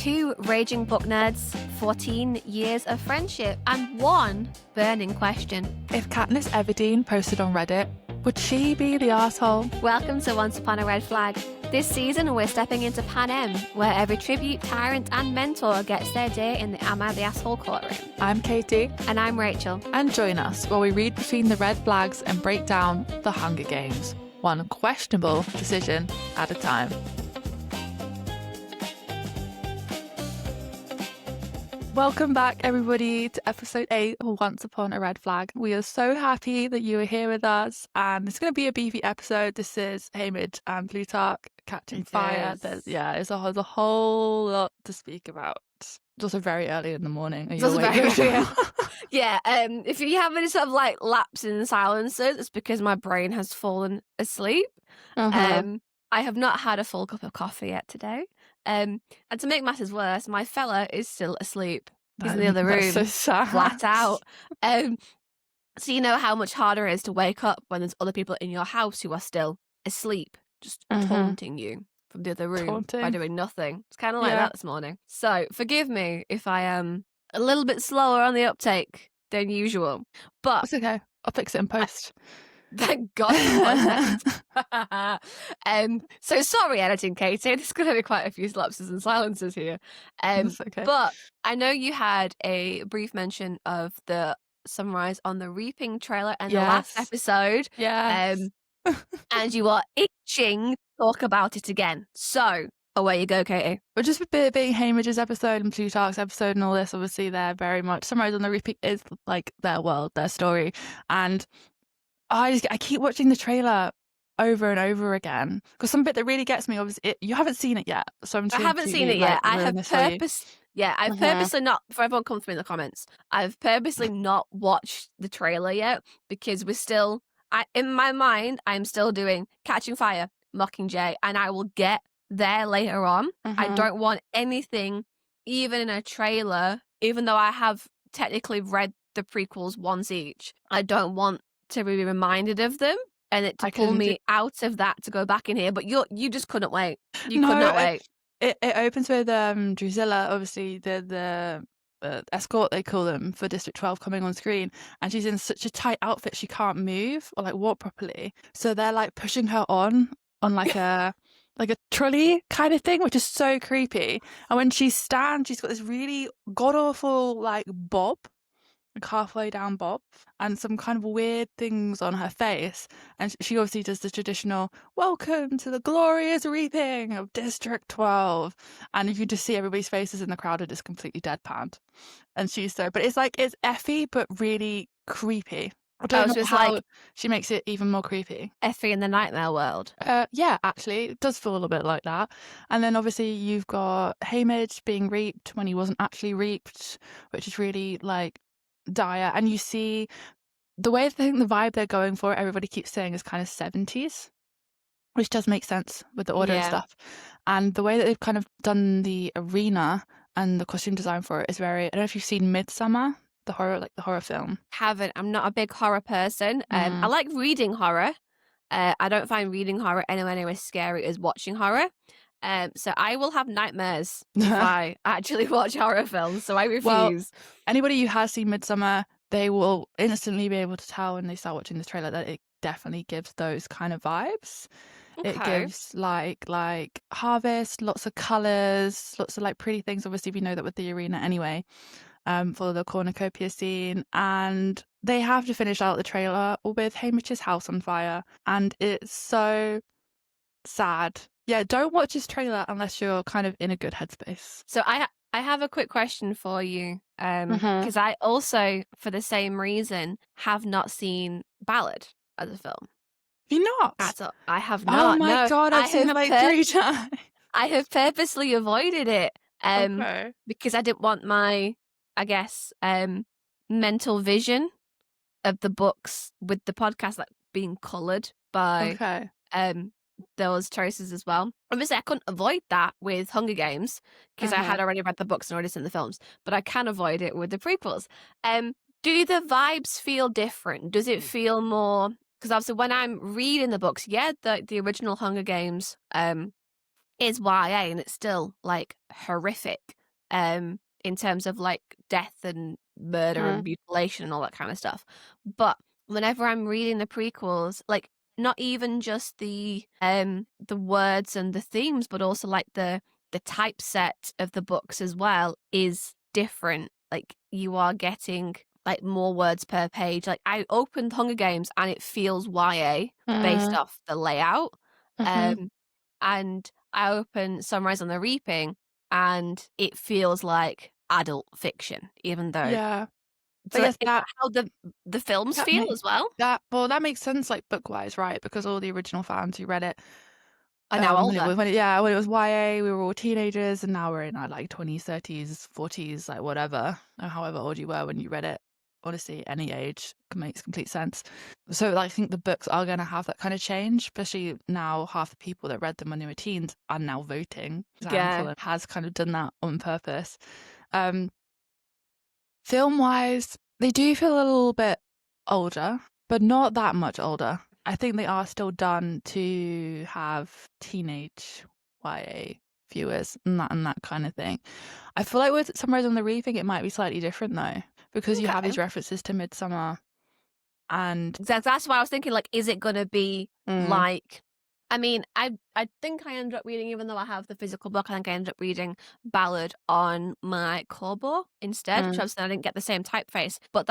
2 raging book nerds, 14 years of friendship, and 1 burning question. If Katniss Everdeen posted on Reddit, would she be the arsehole? Welcome to Once Upon a Red Flag. This season, we're stepping into Panem, where every tribute, tyrant, and mentor gets their day in the Am I the Asshole courtroom. I'm Katie. And I'm Rachel. And join us while we read between the red flags and break down the Hunger Games, one questionable decision at a time. Welcome back, everybody, to episode 8 of Once Upon a Red Flag. We are so happy that you are here with us, and it's going to be a beefy episode. This is Haymitch and Plutarch catching fire. There's a whole lot to speak about. It's also very early in the morning. Are you awake? Yeah, if you have any sort of like lapse in silences, it's because my brain has fallen asleep. I have not had a full cup of coffee yet today. And to make matters worse, my fella is still asleep. He's in the other room, so sad. flat out. So you know how much harder it is to wake up when there's other people in your house who are still asleep, just taunting you from the other room by doing nothing. It's kind of like that this morning. So forgive me if I am a little bit slower on the uptake than usual. But it's okay. I'll fix it in post. Thank God. So sorry, editing Katie. There's going to be quite a few lapses and silences here. Okay. But I know you had a brief mention of the Sunrise on the Reaping trailer and the last episode. Yeah. And you are itching to talk about it again. So away you go, Katie. But just with it being Haymitch's episode and Plutarch's episode and all this, obviously they're very much Sunrise on the Reaping is like their world, their story. And I keep watching the trailer over and over again because some bit that really gets me, obviously, you haven't seen it yet. So I haven't seen it yet. I've purposely not, for everyone come through in the comments, I've purposely not watched the trailer yet because we're still, in my mind, I'm still doing Catching Fire, Mockingjay, and I will get there later on. I don't want anything, even in a trailer, even though I have technically read the prequels once each, I don't want to be reminded of them and it to pull me out of that to go back in here. But you just couldn't wait. You could not wait. It opens with Drusilla, obviously the escort they call them for District 12 coming on screen, and she's in such a tight outfit she can't move or like walk properly. So they're like pushing her on like a trolley kind of thing, which is so creepy. And when she stands, she's got this really god awful like bob, like halfway down bob, and some kind of weird things on her face, and she obviously does the traditional "Welcome to the glorious reaping of District 12," and if you just see everybody's faces in the crowd are just completely deadpanned, and she's so, but it's Effie but really creepy. I don't know how she makes it even more creepy. Effie in the Nightmare World. Yeah, actually, it does feel a bit like that. And then obviously you've got Haymitch being reaped when he wasn't actually reaped, which is really like dire, and you see the way I think the vibe they're going for, everybody keeps saying is kind of 70s, which does make sense with the order and stuff, and the way that they've kind of done the arena and the costume design for it is very, I don't know if you've seen Midsummer, the horror film. Haven't. I'm not a big horror person. I like reading horror. I don't find reading horror anywhere near as scary as watching horror. So I will have nightmares if I actually watch horror films, so I refuse. Well, anybody who has seen Midsummer, they will instantly be able to tell when they start watching the trailer that it definitely gives those kind of vibes. Okay. It gives like harvest, lots of colours, lots of like pretty things. Obviously we know that with the arena anyway, for the cornucopia scene, and they have to finish out the trailer with Haymitch's house on fire, and it's so sad. Yeah, don't watch this trailer unless you're kind of in a good headspace. So I have a quick question for you, because I also, for the same reason, have not seen Ballad as a film. You not? At all. I have not. Oh my God, I've seen it like 3 times. I have purposely avoided it because I didn't want my, I guess, mental vision of the books with the podcast like being coloured by those choices as well. Obviously, I couldn't avoid that with Hunger Games because I had already read the books and already seen the films, but I can avoid it with the prequels. Do the vibes feel different? Does it feel more? Because obviously, when I'm reading the books, the original Hunger Games is YA and it's still like horrific in terms of like death and murder and mutilation and all that kind of stuff. But whenever I'm reading the prequels, like not even just the words and the themes, but also like the typeset of the books as well is different. Like you are getting like more words per page. Like I opened Hunger Games and it feels YA based off the layout. And I open Sunrise on the Reaping and it feels like adult fiction, even though Yeah. so I guess is that how the films feel as well? That makes sense, like, book-wise, right? Because all the original fans who read it, Are now older. when it was YA, we were all teenagers, and now we're in our, like, 20s, 30s, 40s, like, whatever, or however old you were when you read it. Honestly, any age makes complete sense. So, like, I think the books are gonna have that kind of change, especially now half the people that read them when they were teens are now voting. Yeah. Has kind of done that on purpose. Film-wise, they do feel a little bit older, but not that much older. I think they are still done to have teenage YA viewers and that kind of thing. I feel like with Sunrise on the Reaping, it might be slightly different though, because you have these references to Midsummer, and that's why I was thinking, like, is it gonna be like? I mean, I think I ended up reading, even though I have the physical book, I think I ended up reading Ballad on my Kobo instead, which obviously I didn't get the same typeface. But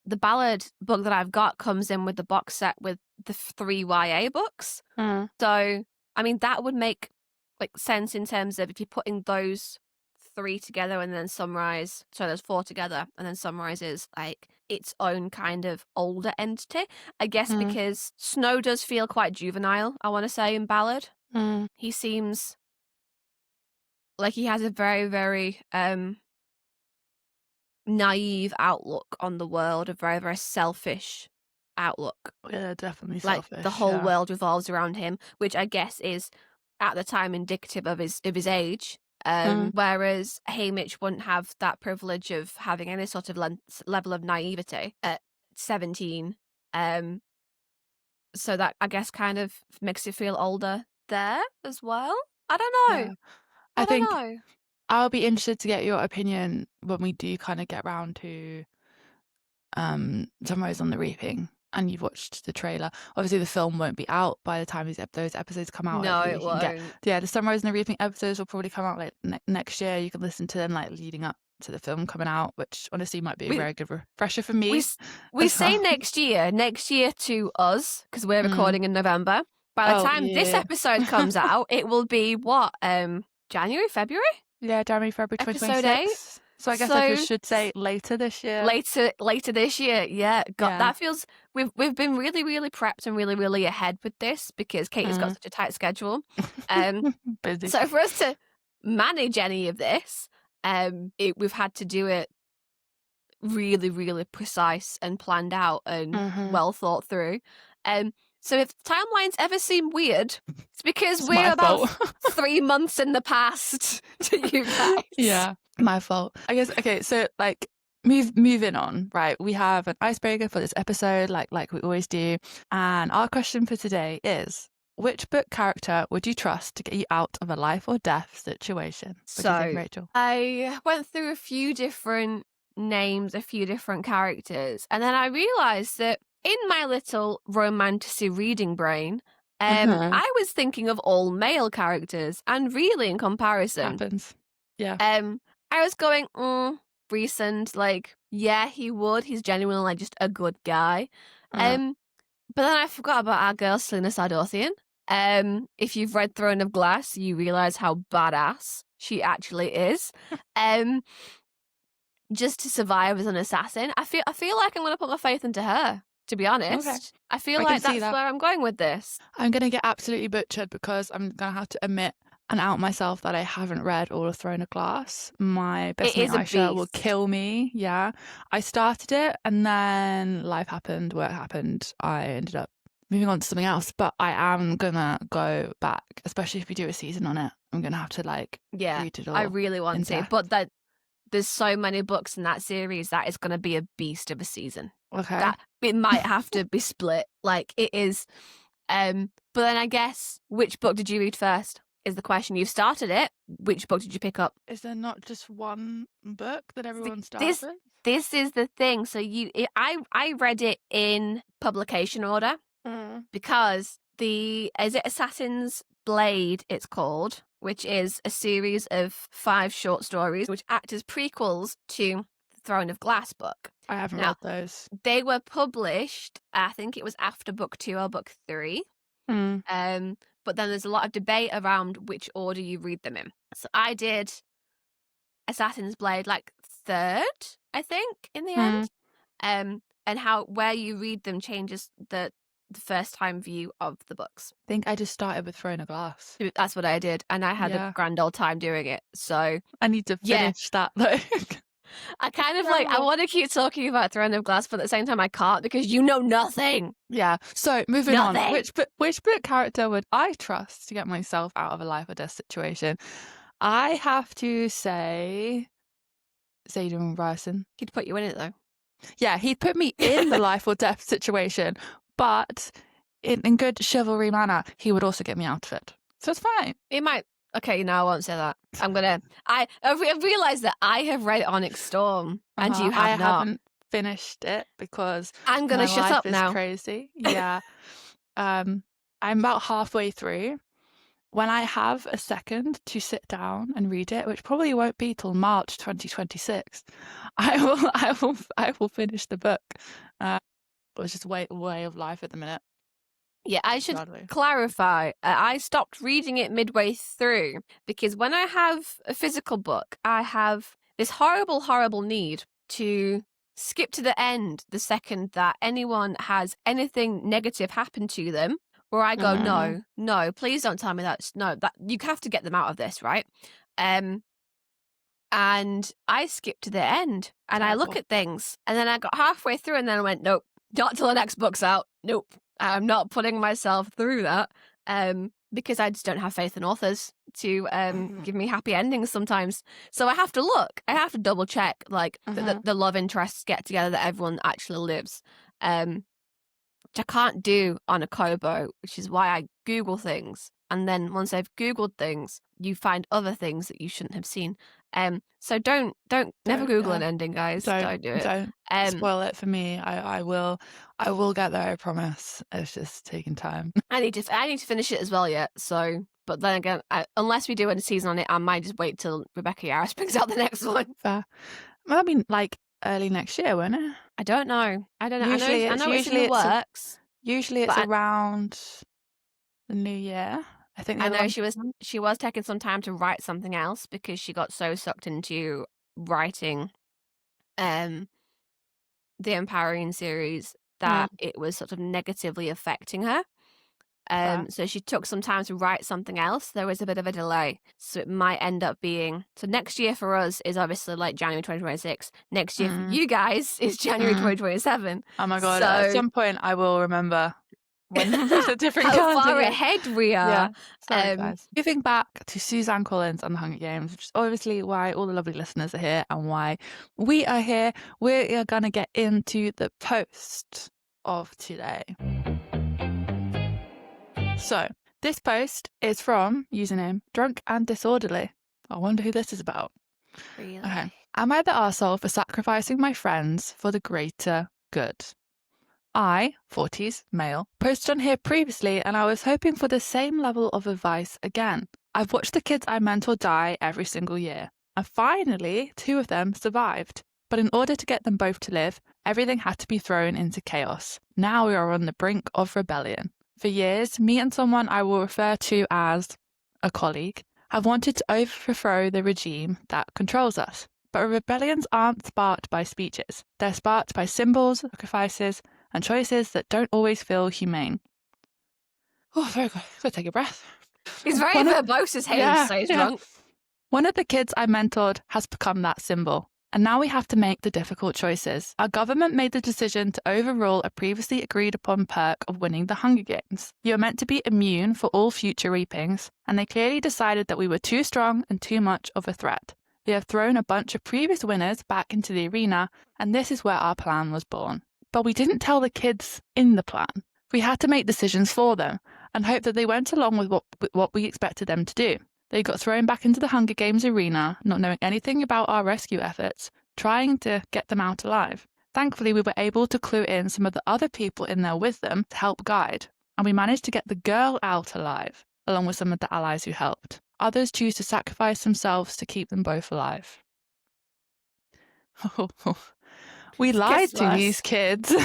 the Ballad book that I've got comes in with the box set with the 3 YA books. So, I mean, that would make like sense in terms of if you're putting those 3 together and then Sunrise, so there's 4 together, and then Sunrise is like its own kind of older entity. I guess because Snow does feel quite juvenile, I want to say, in Ballad. He seems like he has a very, very naive outlook on the world, a very, very selfish outlook. Yeah, definitely Like selfish. the whole world revolves around him, which I guess is at the time indicative of his age. Whereas Haymitch wouldn't have that privilege of having any sort of level of naivety at 17. So that I guess kind of makes you feel older there as well. I don't know. Yeah. I think I'll be interested to get your opinion when we do kind of get round to Sunrise on the Reaping and you've watched the trailer. Obviously the film won't be out by the time those episodes come out. No, it won't. The Sunrise on the Reaping episodes will probably come out like next year. You can listen to them like leading up to the film coming out, which honestly might be a very good refresher for me. We say next year to us, because we're recording in November. By the time this episode comes out, it will be what, January, February? Yeah, January, February 2026. So I guess I should say later this year. Later this year, yeah. God, that feels we've been really, really prepped and really, really ahead with this because Kate has got such a tight schedule. Busy. So for us to manage any of this, we've had to do it really, really precise and planned out and well thought through. So if timelines ever seem weird, it's because we're about 3 months in the past to you guys. Yeah, my fault. I guess, okay, so like moving on, right? We have an icebreaker for this episode, like we always do. And our question for today is, which book character would you trust to get you out of a life or death situation? What do you think, Rachel? I went through a few different names, a few different characters, and then I realised that in my little romantasy reading brain, I was thinking of all male characters, and really in comparison, happens. Yeah. I was going, Recent, like, yeah, he would. He's genuinely like just a good guy. But then I forgot about our girl Selena Sardothian. If you've read Throne of Glass, you realise how badass she actually is. Just to survive as an assassin, I feel like I'm going to put my faith into her. To be honest, okay. I feel like that's where I'm going with this. I'm going to get absolutely butchered because I'm going to have to admit and out myself that I haven't read all of Throne of Glass. My best mate Aisha will kill me. Yeah, I started it and then life happened, work happened. I ended up moving on to something else. But I am gonna go back, especially if we do a season on it. I'm gonna have to read it all. I really want to, but there's so many books in that series that is going to be a beast of a season. Okay, that it might have to be split. Like it is. But then I guess, which book did you read first? is the question. You've started it. Which book did you pick up? Is there not just one book that everyone starts with? This is the thing. So I read it in publication order because is it Assassin's Blade, it's called, which is a series of 5 short stories which act as prequels to the Throne of Glass book. I haven't read those. They were published, I think it was after book 2 or book 3. But then there's a lot of debate around which order you read them in. So I did Assassin's Blade like 3rd, I think, in the end. And where you read them changes the first time view of the books. I think I just started with Throne of Glass. That's what I did, and I had a grand old time doing it. So I need to finish that though. I kind of I want to keep talking about Throne of Glass, but at the same time I can't because you know nothing. Yeah. So moving on, which book character would I trust to get myself out of a life or death situation? I have to say Xaden Ryerson. He'd put you in it though. Yeah, he'd put me in the life or death situation, but in good chivalry manner, he would also get me out of it. So it's fine. It might. Okay, no, I won't say that. I realised that I have read Onyx Storm and you have not. I haven't finished it because I'm going to shut up now. Crazy. Yeah. I'm about halfway through. When I have a second to sit down and read it, which probably won't be till March 2026, I will finish the book. It's just way of life at the minute. Yeah, I should clarify. I stopped reading it midway through because when I have a physical book, I have this horrible, horrible need to skip to the end the second that anyone has anything negative happen to them. Where I go, no, please don't tell me that you have to get them out of this, right? And I skipped to the end and I look at things and then I got halfway through and then I went, nope, not till the next book's out. Nope, I'm not putting myself through that because I just don't have faith in authors to give me happy endings sometimes. So I have to look. I have to double check the love interests get together that everyone actually lives. Which I can't do on a Kobo, which is why I Google things. And then once I've Googled things, you find other things that you shouldn't have seen. So don't never Google an ending, guys. Don't do it. Don't spoil it for me. I will get there, I promise. It's just taking time. I need to finish it as well yet. So, but then again, unless we do a season on it, I might just wait till Rebecca Yarros brings out the next one. Fair. Well, I mean, early next year, won't it? I don't know. Usually I know it's in the works. Usually it's around the new year. I think. I know she was taking some time to write something else because she got so sucked into writing the Empowering series that it was sort of negatively affecting her. So she took some time to write something else. There was a bit of a delay. So it might end up being... So next year for us is obviously January 2026. Next year for you guys is January 2027. Oh my God. So... At some point I will remember when there's a different how far ahead we are. Yeah. Sorry, guys. Moving back to Suzanne Collins and the Hunger Games, which is obviously why all the lovely listeners are here and why we are here. We are going to get into the post of today. So, this post is from username Drunk and Disorderly. I wonder who this is about. Really? Okay. Am I the arsehole for sacrificing my friends for the greater good? I, 40s, male, posted on here previously and I was hoping for the same level of advice again. I've watched the kids I mentor die every single year. And finally, 2 of them survived. But in order to get them both to live, everything had to be thrown into chaos. Now we are on the brink of rebellion. For years, me and someone I will refer to as a colleague have wanted to overthrow the regime that controls us. But rebellions aren't sparked by speeches. They're sparked by symbols, sacrifices, and choices that don't always feel humane. Oh, very good. Let's take a breath. He's very verbose as hell, so he's drunk. One of the kids I mentored has become that symbol. And now we have to make the difficult choices. Our government made the decision to overrule a previously agreed upon perk of winning the Hunger Games. You are meant to be immune for all future reapings, and they clearly decided that we were too strong and too much of a threat. We have thrown a bunch of previous winners back into the arena, and this is where our plan was born. But we didn't tell the kids in the plan. We had to make decisions for them. and hoped that they went along with what we expected them to do. They got thrown back into the Hunger Games arena, not knowing anything about our rescue efforts, trying to get them out alive. Thankfully, we were able to clue in some of the other people in there with them to help guide, and we managed to get the girl out alive, along with some of the allies who helped. Others choose to sacrifice themselves to keep them both alive. We lied to these kids.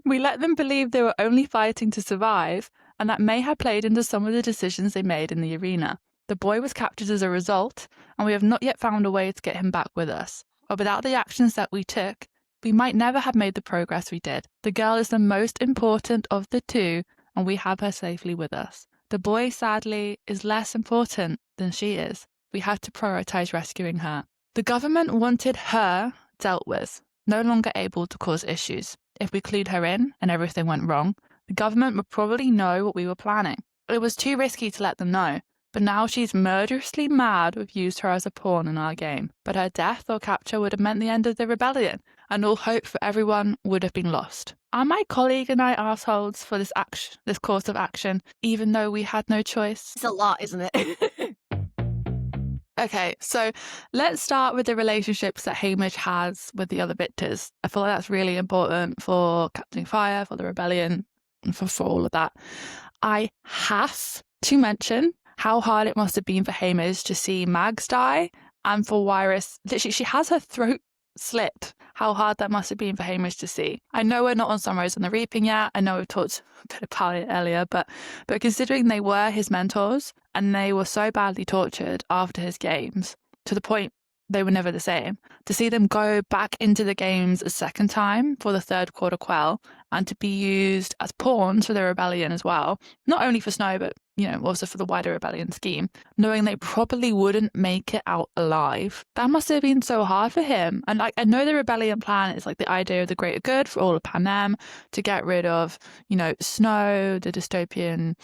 We let them believe they were only fighting to survive, and that may have played into some of the decisions they made in the arena. The boy was captured as a result, and we have not yet found a way to get him back with us. But without the actions that we took, we might never have made the progress we did. The girl is the most important of the two, and we have her safely with us. The boy, sadly, is less important than she is. We had to prioritize rescuing her. The government wanted her dealt with, no longer able to cause issues. If we clued her in and everything went wrong, the government would probably know what we were planning. It was too risky to let them know, but now she's murderously mad we've used her as a pawn in our game. But her death or capture would have meant the end of the rebellion, and all hope for everyone would have been lost. Are my colleague and I assholes for this course of action, even though we had no choice? It's a lot, isn't it? Okay, so let's start with the relationships that Haymitch has with the other victors. I feel like that's really important for Captain Fire, for the rebellion, and for all of that. I have to mention how hard it must have been for Haymitch to see Mags die, and for Wiress, literally, she has her throat slit. How hard that must have been for Haymitch to see. I know we're not on Sunrise and the Reaping yet. I know we've talked a bit about it earlier, but considering they were his mentors and they were so badly tortured after his games, to the point they were never the same, to see them go back into the games a second time for the third quarter quell and to be used as pawns for the rebellion as well, not only for Snow, but also for the wider rebellion scheme, knowing they probably wouldn't make it out alive. That must have been so hard for him. And I know the rebellion plan is like the idea of the greater good for all of Panem, to get rid of, Snow, the dystopian,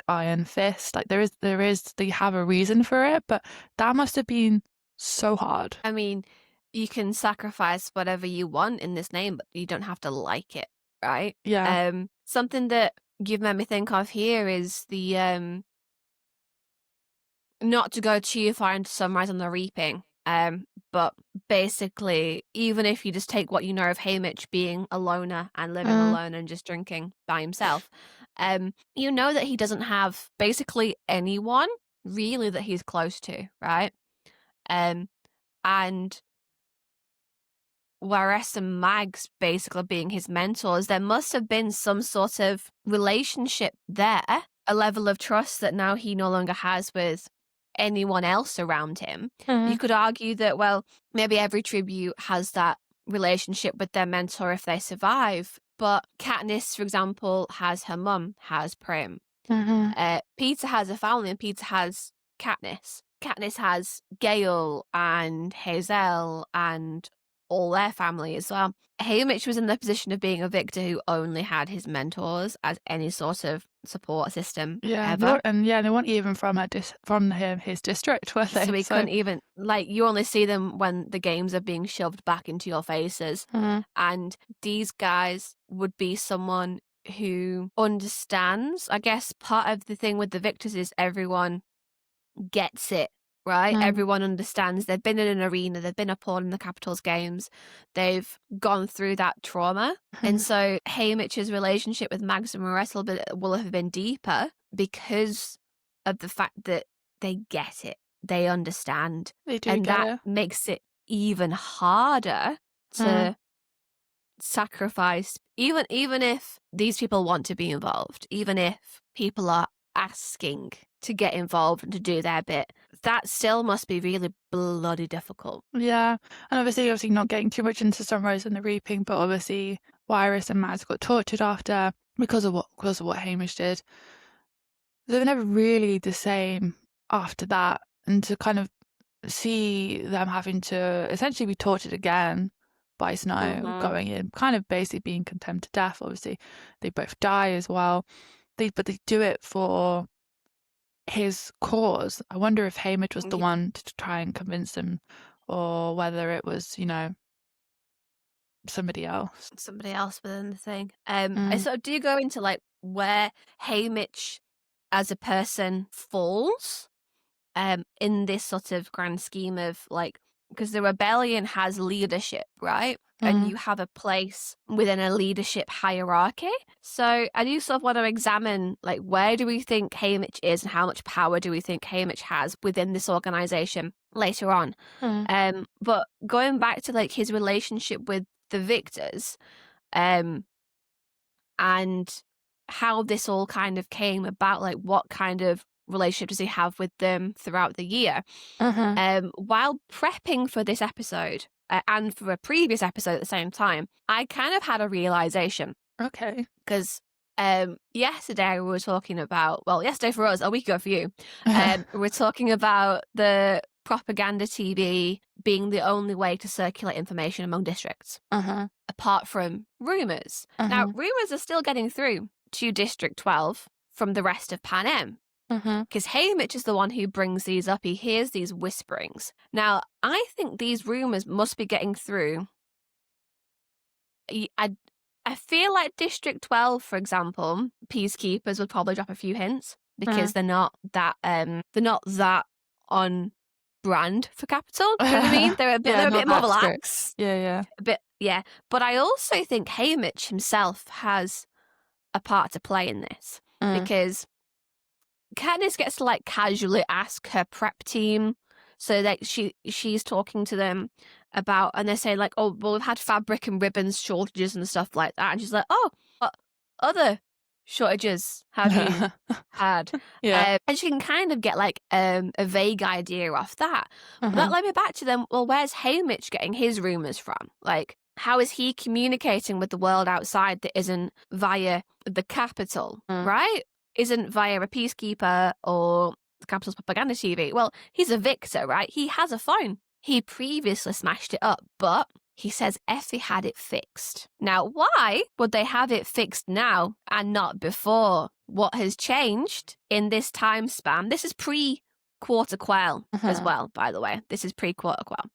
Iron Fist. Like they have a reason for it, but that must have been so hard. I mean, you can sacrifice whatever you want in this name, but you don't have to like it, right? Yeah. Something that you've made me think of here is the not to go too far into Sunrise on the Reaping, but basically, even if you just take what you know of Haymitch being a loner and living alone and just drinking by himself, you know that he doesn't have basically anyone really that he's close to, right? And Wiress and Mags basically being his mentors, there must have been some sort of relationship there, a level of trust that now he no longer has with anyone else around him. You could argue that, well, maybe every tribute has that relationship with their mentor if they survive, but Katniss, for example, has her mum, has Prim. Peeta has a family, and Peeta has Katniss. Katniss has Gale and Hazel and all their family as well. Haymitch was in the position of being a victor who only had his mentors as any sort of support system ever. They weren't even from his district, were they? So he couldn't even, you only see them when the games are being shoved back into your faces. And these guys would be someone who understands. I guess part of the thing with the victors is everyone gets it, right? Everyone understands. They've been in an arena, they've been a pawn in the Capitol's games, they've gone through that trauma. And so Haymitch's relationship with Mags and Wiress will have been deeper because of the fact that they get it, they understand. They do, and that makes it even harder to sacrifice, even if these people want to be involved, even if people are asking to get involved and to do their bit, that still must be really bloody difficult. Yeah, and obviously not getting too much into Sunrise and the Reaping, but obviously Wiress and Mads got tortured after because of what Haymitch did. They were never really the same after that, and to kind of see them having to essentially be tortured again by Snow, going in, kind of basically being condemned to death. Obviously, they both die as well. But they do it for his cause. I wonder if Haymitch was the one to try and convince him, or whether it was, somebody else. Somebody else within the thing. I sort of do go into like where Haymitch as a person falls in this sort of grand scheme of like, because the rebellion has leadership, right? And you have a place within a leadership hierarchy. So I do sort of want to examine like, where do we think Haymitch is and how much power do we think Haymitch has within this organization later on? But going back to like his relationship with the victors, and how this all kind of came about, like what kind of relationship does he have with them throughout the year? While prepping for this episode and for a previous episode at the same time, I kind of had a realization. Okay. Because yesterday we were talking about, well, yesterday for us, a week ago for you, we were talking about the propaganda TV being the only way to circulate information among districts, apart from rumours. Now, rumours are still getting through to District 12 from the rest of Pan Am. Because Haymitch is the one who brings these up. He hears these whisperings. Now, I think these rumours must be getting through. I feel like District 12, for example, peacekeepers would probably drop a few hints because they're not that on brand for Capital. Do you know what I mean? They're a bit more relaxed. Yeah. A bit, yeah. But I also think Haymitch himself has a part to play in this because Katniss gets to like casually ask her prep team, so that she's talking to them about, and they say like, oh, well, we've had fabric and ribbons shortages and stuff like that, and she's like, oh, what other shortages have you had? And she can kind of get like a vague idea off that. But that led me back to them. Well, where's Haymitch getting his rumors from? Like, how is he communicating with the world outside that isn't via the Capitol, right? Isn't via a peacekeeper or the Capital's propaganda TV. Well, he's a victor, right? He has a phone. He previously smashed it up, but he says Effie had it fixed. Now, why would they have it fixed now and not before? What has changed in this time span? This is pre-Quarter Quell as well, by the way. This is pre-Quarter Quell.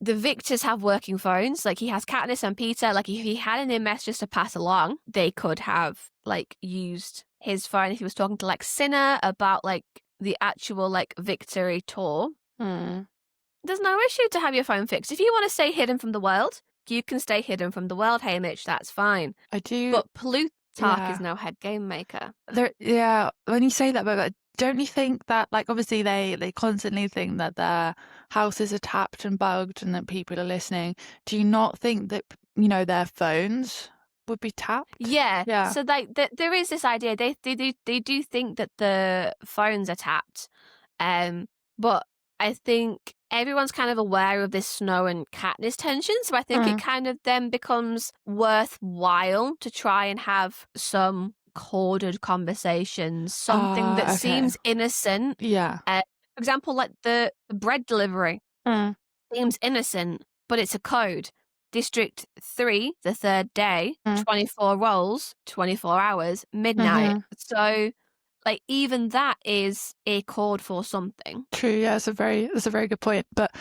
The victors have working phones. Like, he has Katniss and Peeta. Like, if he had any messages to pass along, they could have, like, used his phone if he was talking to, like, Cinna about, like, the actual, like, victory tour. There's no issue to have your phone fixed. If you want to stay hidden from the world, you can stay hidden from the world, Haymitch. That's fine. I do. But Plutarch is now head game maker. When you say that, but don't you think that, like, obviously they constantly think that their houses are tapped and bugged and that people are listening. Do you not think that, you know, their phones would be tapped? Yeah. So like there is this idea. They do think that the phones are tapped. But I think everyone's kind of aware of this Snow and Katniss tension. So I think it kind of then becomes worthwhile to try and have some corded conversations, something that seems innocent. For example, like the bread delivery seems innocent, but it's a code. District 3, the third day, 24 rolls, 24 hours, midnight. So, like, even that is a code for something. True, yeah, that's a very good point. But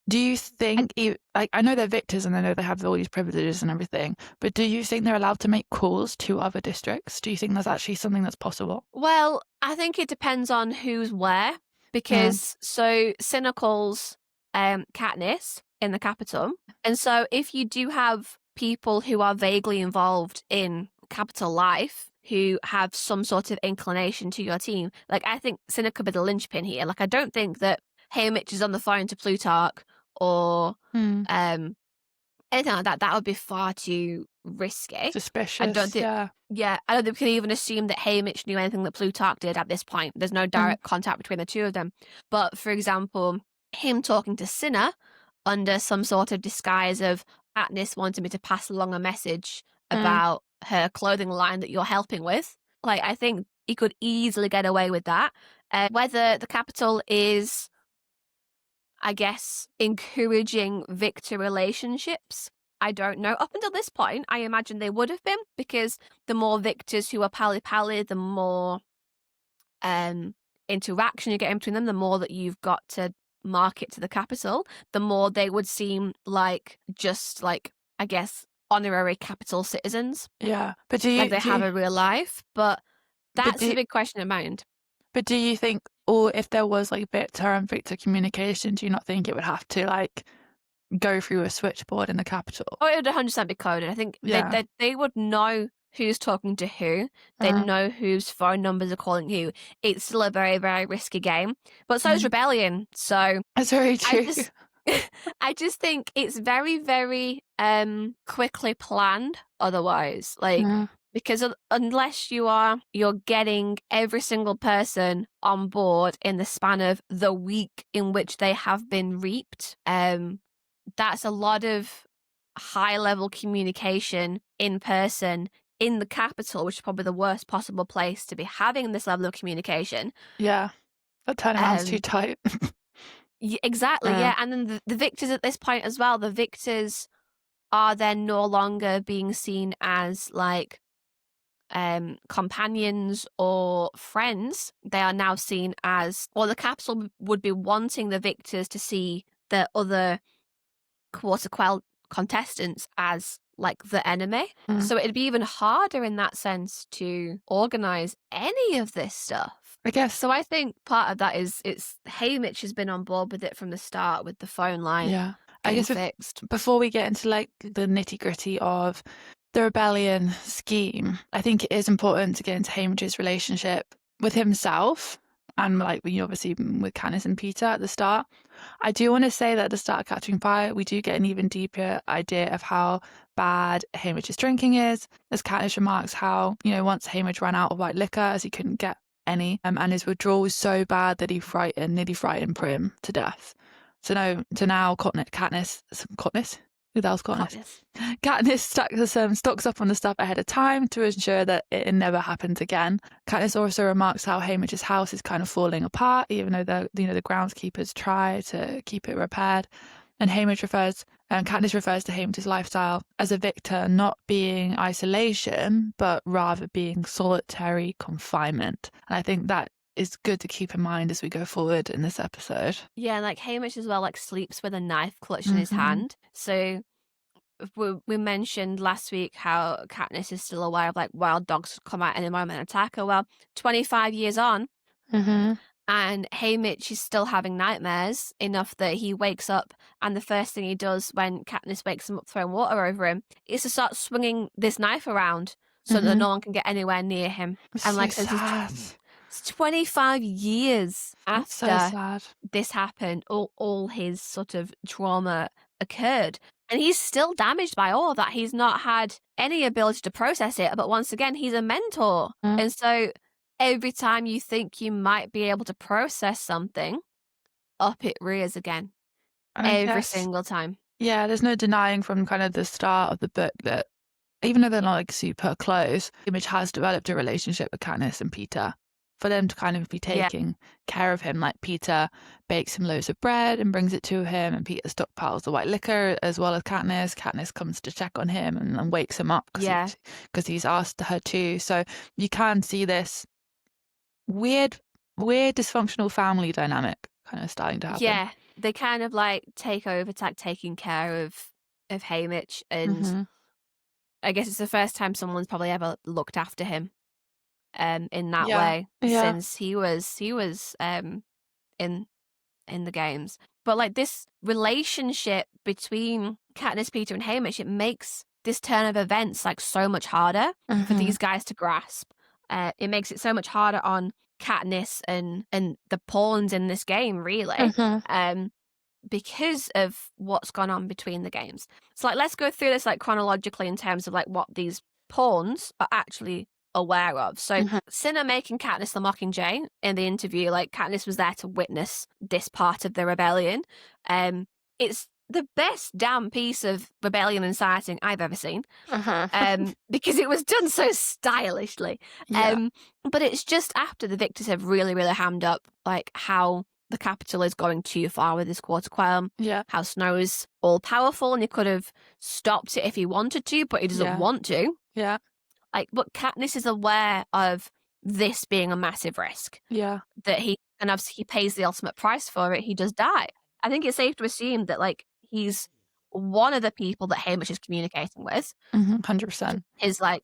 do you think, I know they're victors and I know they have all these privileges and everything, but do you think they're allowed to make calls to other districts? Do you think that's actually something that's possible? Well, I think it depends on who's where, because so Cinna calls Katniss in the Capitol, and so if you do have people who are vaguely involved in Capitol life who have some sort of inclination to your team, like I think Cinna could be the linchpin here. Like I don't think that Haymitch is on the phone to Plutarch or anything like that. That would be far too risky. Suspicious. I don't think. Yeah, I don't think we can even assume that Haymitch knew anything that Plutarch did at this point. There's no direct contact between the two of them. But for example, him talking to Cinna under some sort of disguise of Katniss wanted me to pass along a message about her clothing line that you're helping with. Like, I think he could easily get away with that. Whether the Capitol is, I guess, encouraging victor relationships, I don't know. Up until this point, I imagine they would have been, because the more victors who are pally-pally, the more interaction you get in between them, the more that you've got to market to the capital, the more they would seem like just like, I guess, honorary capital citizens. Yeah. But do you like they have a real life? But that's the big question in mind. But do you think, or if there was like Victor and Victor communication, do you not think it would have to like go through a switchboard in the capital? Oh, it would 100% be coded. I think they would know who's talking to who. They'd know whose phone numbers are calling who. It's still a very, very risky game. But so is Rebellion. So that's very true. I just think it's very, very quickly planned otherwise. Like, because unless you're getting every single person on board in the span of the week in which they have been reaped, that's a lot of high-level communication in person in the capital, which is probably the worst possible place to be having this level of communication. Yeah, that turnaround's too tight. Exactly, yeah. And then the victors at this point as well, the victors are then no longer being seen as like companions or friends. They are now seen as, or the capital would be wanting the victors to see the other quarter quell contestants as like the enemy. So it'd be even harder in that sense to organize any of this stuff, I guess. So I think part of that is Haymitch has been on board with it from the start with the phone line. Yeah, I guess fixed. Before we get into like the nitty gritty of the rebellion scheme, I think it is important to get into Haymitch's relationship with himself and like obviously with Katniss and Peeta at the start. I do want to say that at the start of Catching Fire, we do get an even deeper idea of how bad Haymitch's drinking is, as Katniss remarks how, once Haymitch ran out of white liquor as he couldn't get any, and his withdrawal was so bad that he nearly frightened Prim to death. So now Katniss, who the hell's Katniss? Katniss stocks up on the stuff ahead of time to ensure that it never happens again. Katniss also remarks how Haymitch's house is kind of falling apart, even though the groundskeepers try to keep it repaired. And Katniss refers to Haymitch's lifestyle as a victor not being isolation, but rather being solitary confinement. And I think that is good to keep in mind as we go forward in this episode. Yeah, like Haymitch as well, like sleeps with a knife clutched in his hand. So we mentioned last week how Katniss is still aware of like wild dogs come out any moment and attack her. Well, 25 years on, and Haymitch is still having nightmares enough that he wakes up, and the first thing he does when Katniss wakes him up throwing water over him is to start swinging this knife around so that no one can get anywhere near him. And like, sad. It's 25 years after this happened, all his sort of trauma occurred. And he's still damaged by all of that. He's not had any ability to process it. But once again, he's a mentor. And so every time you think you might be able to process something, up it rears again. Every single time. Yeah, there's no denying from kind of the start of the book that even though they're not like super close, Haymitch has developed a relationship with Katniss and Peeta. For them to kind of be taking care of him, like Peeta bakes him loaves of bread and brings it to him, and Peeta stockpiles the white liquor as well as Katniss. Katniss comes to check on him and wakes him up because he's asked her to. So you can see this weird dysfunctional family dynamic kind of starting to happen. Yeah, they kind of like take over taking care of Haymitch, and I guess it's the first time someone's probably ever looked after him. In that way, since he was in the games. But like this relationship between Katniss, Peeta, and Haymitch, it makes this turn of events like so much harder for these guys to grasp. It makes it so much harder on Katniss and the pawns in this game, really, because of what's gone on between the games. So like, let's go through this like chronologically in terms of like what these pawns are actually aware of. So Cinna making Katniss the Mockingjay in the interview, like Katniss was there to witness this part of the rebellion. It's the best damn piece of rebellion inciting I've ever seen, because it was done so stylishly. But it's just after the victors have really, really hammed up like how the capital is going too far with this quarter quell. How Snow is all powerful and he could have stopped it if he wanted to, but he doesn't want to. But Katniss is aware of this being a massive risk. That he's and obviously he pays the ultimate price for it, he does die. I think it's safe to assume that, like, he's one of the people that Haymitch is communicating with. 100%. His, like,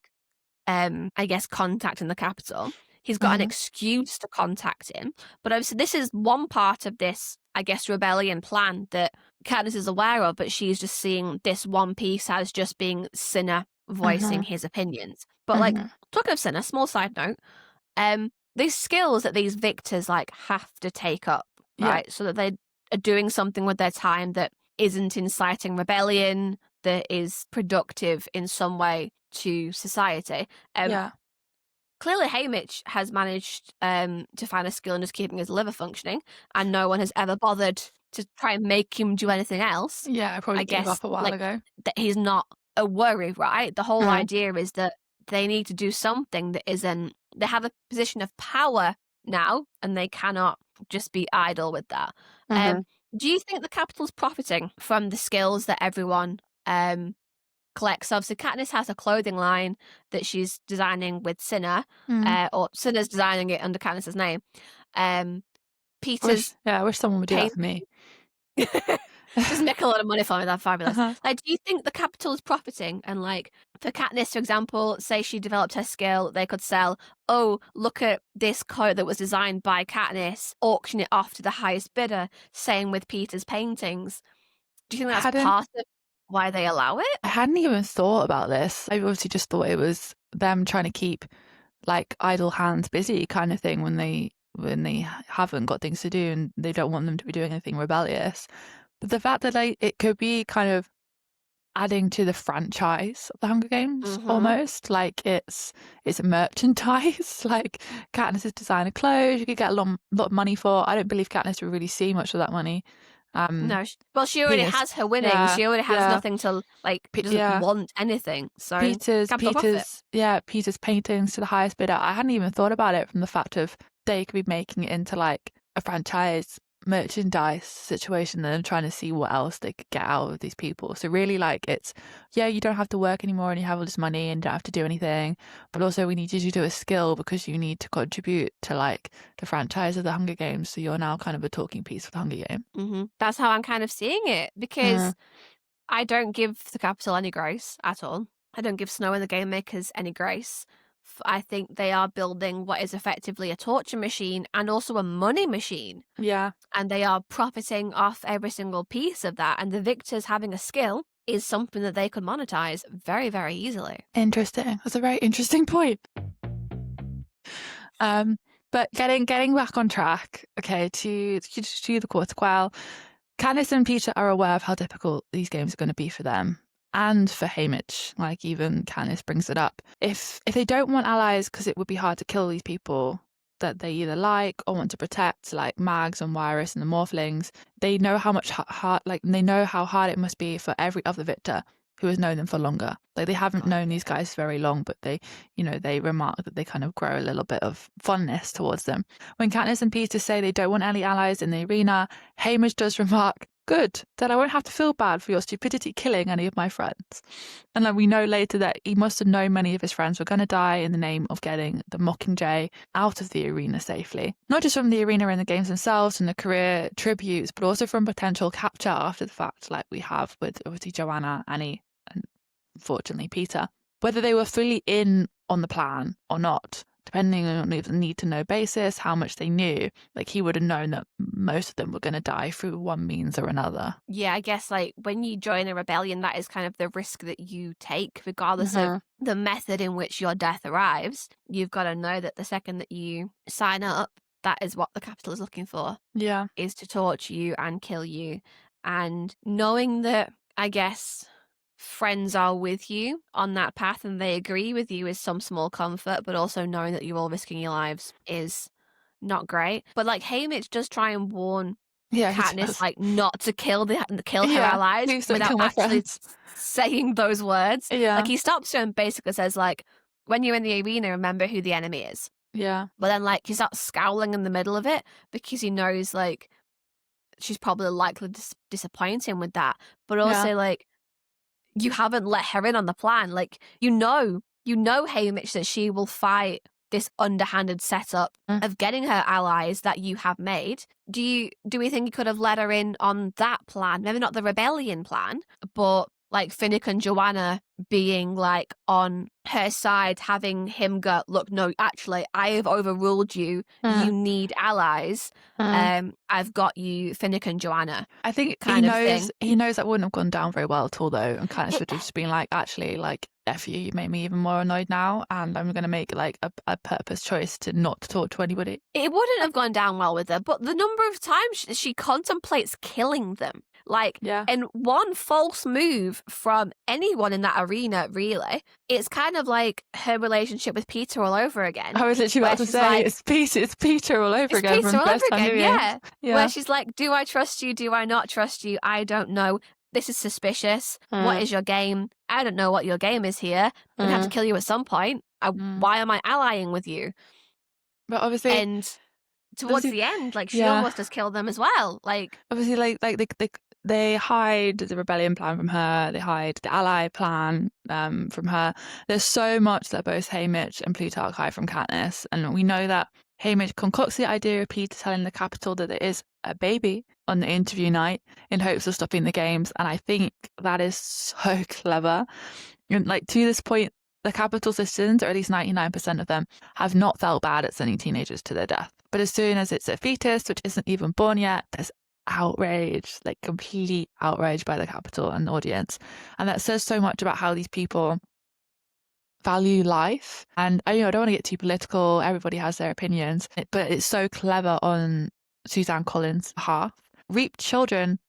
I guess, contact in the capital. He's got an excuse to contact him. But obviously this is one part of this, I guess, rebellion plan that Katniss is aware of, but she's just seeing this one piece as just being Cinna voicing his opinions. But like, talking of Cinna, small side note, these skills that these victors like have to take up, right? So that they are doing something with their time that isn't inciting rebellion, that is productive in some way to society. Clearly Haymitch has managed to find a skill in just keeping his liver functioning, and no one has ever bothered to try and make him do anything else. Yeah, I probably gave up a while ago. That he's not a worry, right? The whole idea is that they need to do something that isn't... They have a position of power now, and they cannot just be idle with that. Do you think the Capitol's profiting from the skills that everyone collects? Obviously, Katniss has a clothing line that she's designing with Cinna, or Cinna's designing it under Katniss's name. Peeta's... I wish someone would do that for me. Just make a lot of money for me, that's fabulous. Like, do you think the Capitol is profiting? And like, for Katniss, for example, say she developed her skill, they could sell, oh, look at this coat that was designed by Katniss, auction it off to the highest bidder. Same with Peeta's paintings. Do you think that's part of why they allow it? I hadn't even thought about this. I obviously just thought it was them trying to keep like idle hands busy kind of thing when they haven't got things to do and they don't want them to be doing anything rebellious. But the fact that it could be kind of adding to the franchise of the Hunger Games almost, like it's merchandise. Like Katniss' designer clothes, you could get a lot of money for. I don't believe Katniss would really see much of that money. No, well, she already has her winnings. Yeah, she already has nothing to like. She doesn't want anything. So Peeta's paintings to the highest bidder. I hadn't even thought about it from the fact of they could be making it into like a franchise merchandise situation and trying to see what else they could get out of these people. So really, like, it's you don't have to work anymore and you have all this money and don't have to do anything, but also we need you to do a skill because you need to contribute to like the franchise of the Hunger Games, so you're now kind of a talking piece for the Hunger Game. That's how I'm kind of seeing it, because I don't give the Capitol any grace at all. I don't give Snow and the Game Makers any grace. I think they are building what is effectively a torture machine and also a money machine. Yeah. And they are profiting off every single piece of that. And the victors having a skill is something that they could monetize very, very easily. Interesting. That's a very interesting point. But getting back on track, okay, to the Quarter Quell, Katniss and Peeta are aware of how difficult these games are going to be for them. And for Haymitch, like even Katniss brings it up. If they don't want allies because it would be hard to kill these people that they either like or want to protect, like Mags and Wiress and the Morphlings, they know how much they know how hard it must be for every other victor who has known them for longer. Like they haven't known these guys very long, but they remark that they kind of grow a little bit of fondness towards them. When Katniss and Peeta say they don't want any allies in the arena, Haymitch does remark, "Good, then I won't have to feel bad for your stupidity killing any of my friends." And then we know later that he must have known many of his friends were going to die in the name of getting the Mockingjay out of the arena safely. Not just from the arena and the games themselves and the career tributes, but also from potential capture after the fact, like we have with obviously Joanna, Annie, and unfortunately Peeta. Whether they were fully in on the plan or not, depending on the need-to-know basis, how much they knew, like he would have known that most of them were going to die through one means or another. Yeah, I guess like when you join a rebellion, that is kind of the risk that you take, regardless of the method in which your death arrives. You've got to know that the second that you sign up, that is what the Capitol is looking for. Yeah. Is to torture you and kill you. And knowing that, I guess, friends are with you on that path and they agree with you is some small comfort, but also knowing that you're all risking your lives is not great. But like Haymitch does try and warn Katniss like not to kill her allies without actually saying those words. Like he stops her and basically says like, when you're in the arena, remember who the enemy is. Yeah. But then like he starts scowling in the middle of it because he knows like she's probably likely to disappoint him with that. But also like, you haven't let her in on the plan. Like, you know, Haymitch, that she will fight this underhanded setup of getting her allies that you have made. Do we think you could have let her in on that plan? Maybe not the rebellion plan, but like Finnick and Joanna being like on her side, having him go, look, no, actually, I have overruled you. You need allies. I've got you, Finnick and Joanna. I think he knows that wouldn't have gone down very well at all, though, and Katniss would have just been like, actually, like, F you made me even more annoyed now, and I'm going to make like a purpose choice to not talk to anybody. It wouldn't have gone down well with her, but the number of times she contemplates killing them, like, in one false move from anyone in that arena, really, it's kind of like her relationship with Peeta all over again. I was literally about to say, like, it's Peeta all over again. Peeta all over again, yeah. Where she's like, do I trust you? Do I not trust you? I don't know. This is suspicious. What is your game? I don't know what your game is here. I'm going to have to kill you at some point. Why am I allying with you? But obviously... And towards the end, like, she almost has killed them as well. Like, obviously, like they hide the rebellion plan from her. They hide the ally plan from her. There's so much that both Haymitch and Plutarch hide from Katniss. And we know that Haymitch concocts the idea of Peeta telling the Capitol that there is a baby on the interview night in hopes of stopping the games. And I think that is so clever. And like, to this point, the Capitol citizens, or at least 99% of them, have not felt bad at sending teenagers to their death. But as soon as it's a fetus, which isn't even born yet, there's outrage, like complete outrage by the Capitol and the audience. And that says so much about how these people value life. And I don't want to get too political. Everybody has their opinions, but it's so clever on Suzanne Collins' behalf. Reaped children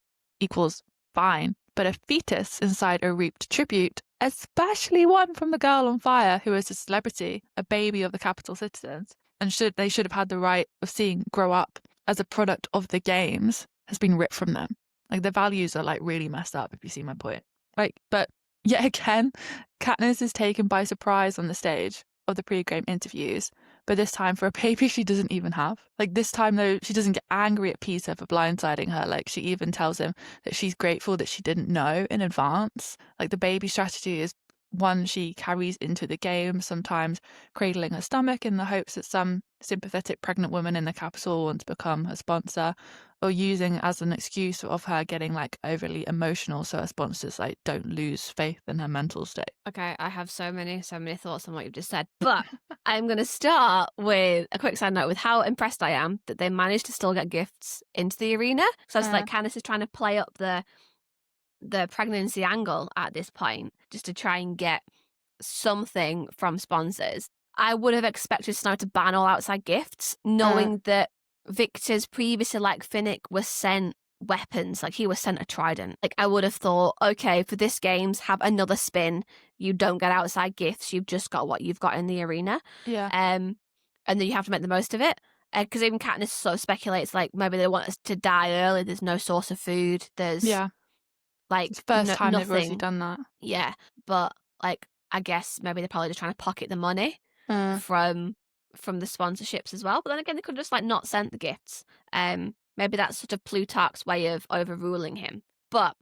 equals fine, but a fetus inside a reaped tribute, especially one from the girl on fire who is a celebrity, a baby of the Capitol citizens, and they should have had the right of seeing grow up as a product of the games, has been ripped from them. Like, the values are like really messed up, if you see my point. Like, but yet again, Katniss is taken by surprise on the stage of the pre-game interviews, but this time for a baby she doesn't even have. Like, this time though, she doesn't get angry at Peeta for blindsiding her. Like, she even tells him that she's grateful that she didn't know in advance. Like, the baby strategy is one she carries into the game, sometimes cradling her stomach in the hopes that some sympathetic pregnant woman in the Capitol wants to become her sponsor, or using as an excuse of her getting like overly emotional so her sponsors like don't lose faith in her mental state. Okay, I have so many thoughts on what you've just said, but I'm going to start with a quick side note with how impressed I am that they managed to still get gifts into the arena. So it's like Katniss is trying to play up the pregnancy angle at this point, just to try and get something from sponsors. I would have expected Snow to ban all outside gifts, knowing that Victor's previously, like Finnick, was sent weapons. Like, he was sent a trident. Like, I would have thought, okay, for this games, have another spin. You don't get outside gifts. You've just got what you've got in the arena. Yeah. And then you have to make the most of it. Because even Katniss sort of speculates, like, maybe they want us to die early. There's no source of food. There's like, it's the first time nothing. they've already done that. Yeah, but like, I guess maybe they're probably just trying to pocket the money from the sponsorships as well. But then again, they could just like not send the gifts. Maybe that's sort of Plutarch's way of overruling him. But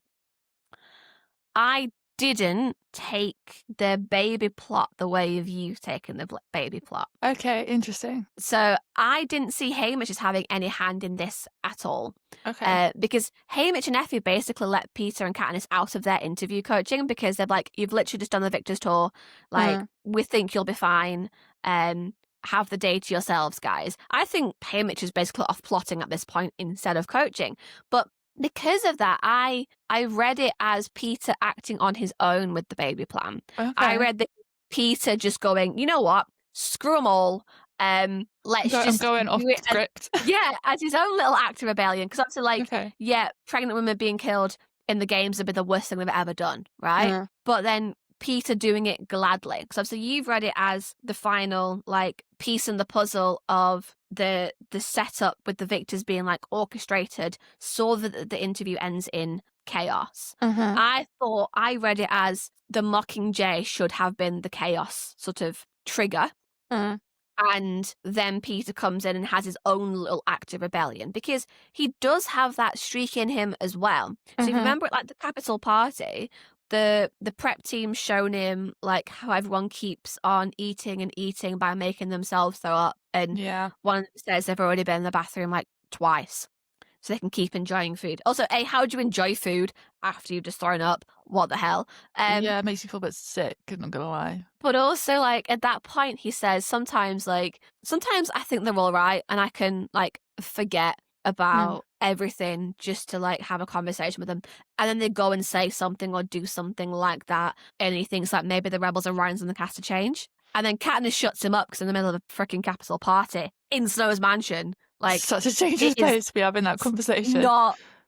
I didn't take the baby plot the way you've taken the baby plot. Okay, interesting. So I didn't see Haymitch as having any hand in this at all. Okay. Because Haymitch and Effie basically let Peeta and Katniss out of their interview coaching because they're like, you've literally just done the Victor's tour. Like, we think you'll be fine. Have the day to yourselves, guys. I think Haymitch is basically off plotting at this point instead of coaching. But because of that, I read it as Peeta acting on his own with the baby plan. Okay. I read that Peeta just going, you know what, screw them all. Let's just going off script. As his own little act of rebellion. Because obviously, like, pregnant women being killed in the games would be the worst thing they've ever done, right? Yeah. But then Peeta doing it gladly. Because obviously you've read it as the final, like, piece in the puzzle of the setup with the victors being like orchestrated so that the interview ends in chaos. I read it as the Mockingjay should have been the chaos sort of trigger. And then Peeta comes in and has his own little act of rebellion because he does have that streak in him as well. So if you remember at like the Capitol party the prep team's shown him like how everyone keeps on eating and eating by making themselves throw up. And one of them says they've already been in the bathroom like twice. So they can keep enjoying food. Also, how do you enjoy food after you've just thrown up? What the hell? It makes you feel a bit sick, I'm not gonna lie. But also, like, at that point, he says, sometimes I think they're all right and I can, like, forget about everything just to, like, have a conversation with them. And then they go and say something or do something like that. And he thinks that maybe the rebels are rising and the cast to change. And then Katniss shuts him up because in the middle of a freaking Capitol party in Snow's mansion. Like, such a dangerous place to be having that conversation.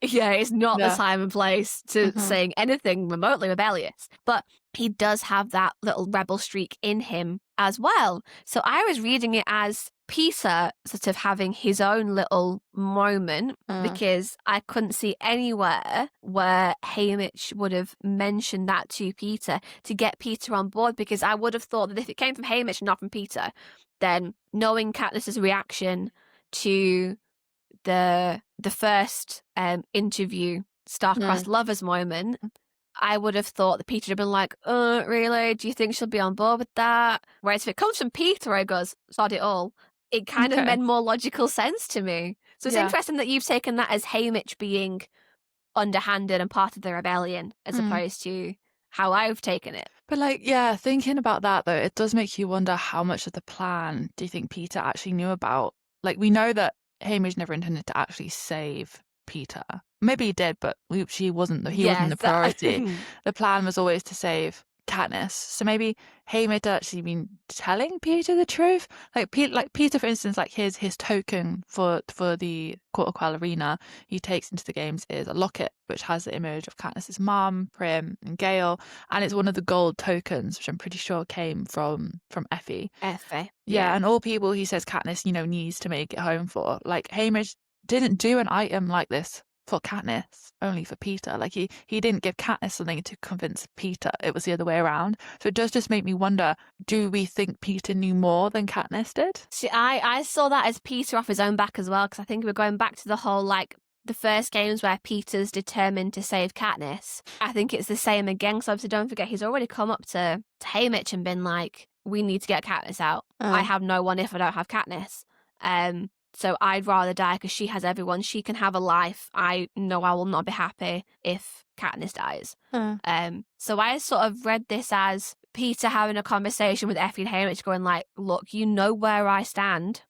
It's not the time and place to saying anything remotely rebellious. But he does have that little rebel streak in him as well. So I was reading it as Peeta sort of having his own little moment because I couldn't see anywhere where Haymitch would have mentioned that to Peeta to get Peeta on board, because I would have thought that if it came from Haymitch and not from Peeta, then knowing Katniss's reaction to the first interview star-crossed lovers moment, I would have thought that Peeta would have been like, really? Do you think she'll be on board with that? Whereas if it comes from Peeta, I goes, sod it all. It kind of made more logical sense to me. So it's interesting that you've taken that as Haymitch being underhanded and part of the rebellion as opposed to how I've taken it. But like, thinking about that though, it does make you wonder how much of the plan do you think Peeta actually knew about? Like, we know that Haymitch never intended to actually save Peeta. Maybe he did, but he wasn't the priority. The plan was always to save Katniss. So maybe Haymitch had actually been telling Peeta the truth. Like Peeta, for instance, like his token for the Court of Quell arena he takes into the games is a locket which has the image of Katniss's mum, Prim, and Gale, and it's one of the gold tokens, which I'm pretty sure came from Effie. Yeah, and all people he says Katniss, needs to make it home for. Like, Haymitch didn't do an item like this for Katniss, only for Peeta. Like, he didn't give Katniss something to convince Peeta. It was the other way around. So it does just make me wonder, do we think Peeta knew more than Katniss did? See, I saw that as Peeta off his own back as well, because I think we're going back to the whole, like, the first games where Peeta's determined to save Katniss. I think it's the same again, so obviously don't forget, he's already come up to Haymitch and been like, we need to get Katniss out. I have no one if I don't have Katniss. So I'd rather die because she has everyone. She can have a life. I know I will not be happy if Katniss dies. So I sort of read this as Peeta having a conversation with Effie and Haymitch going like, look, you know where I stand.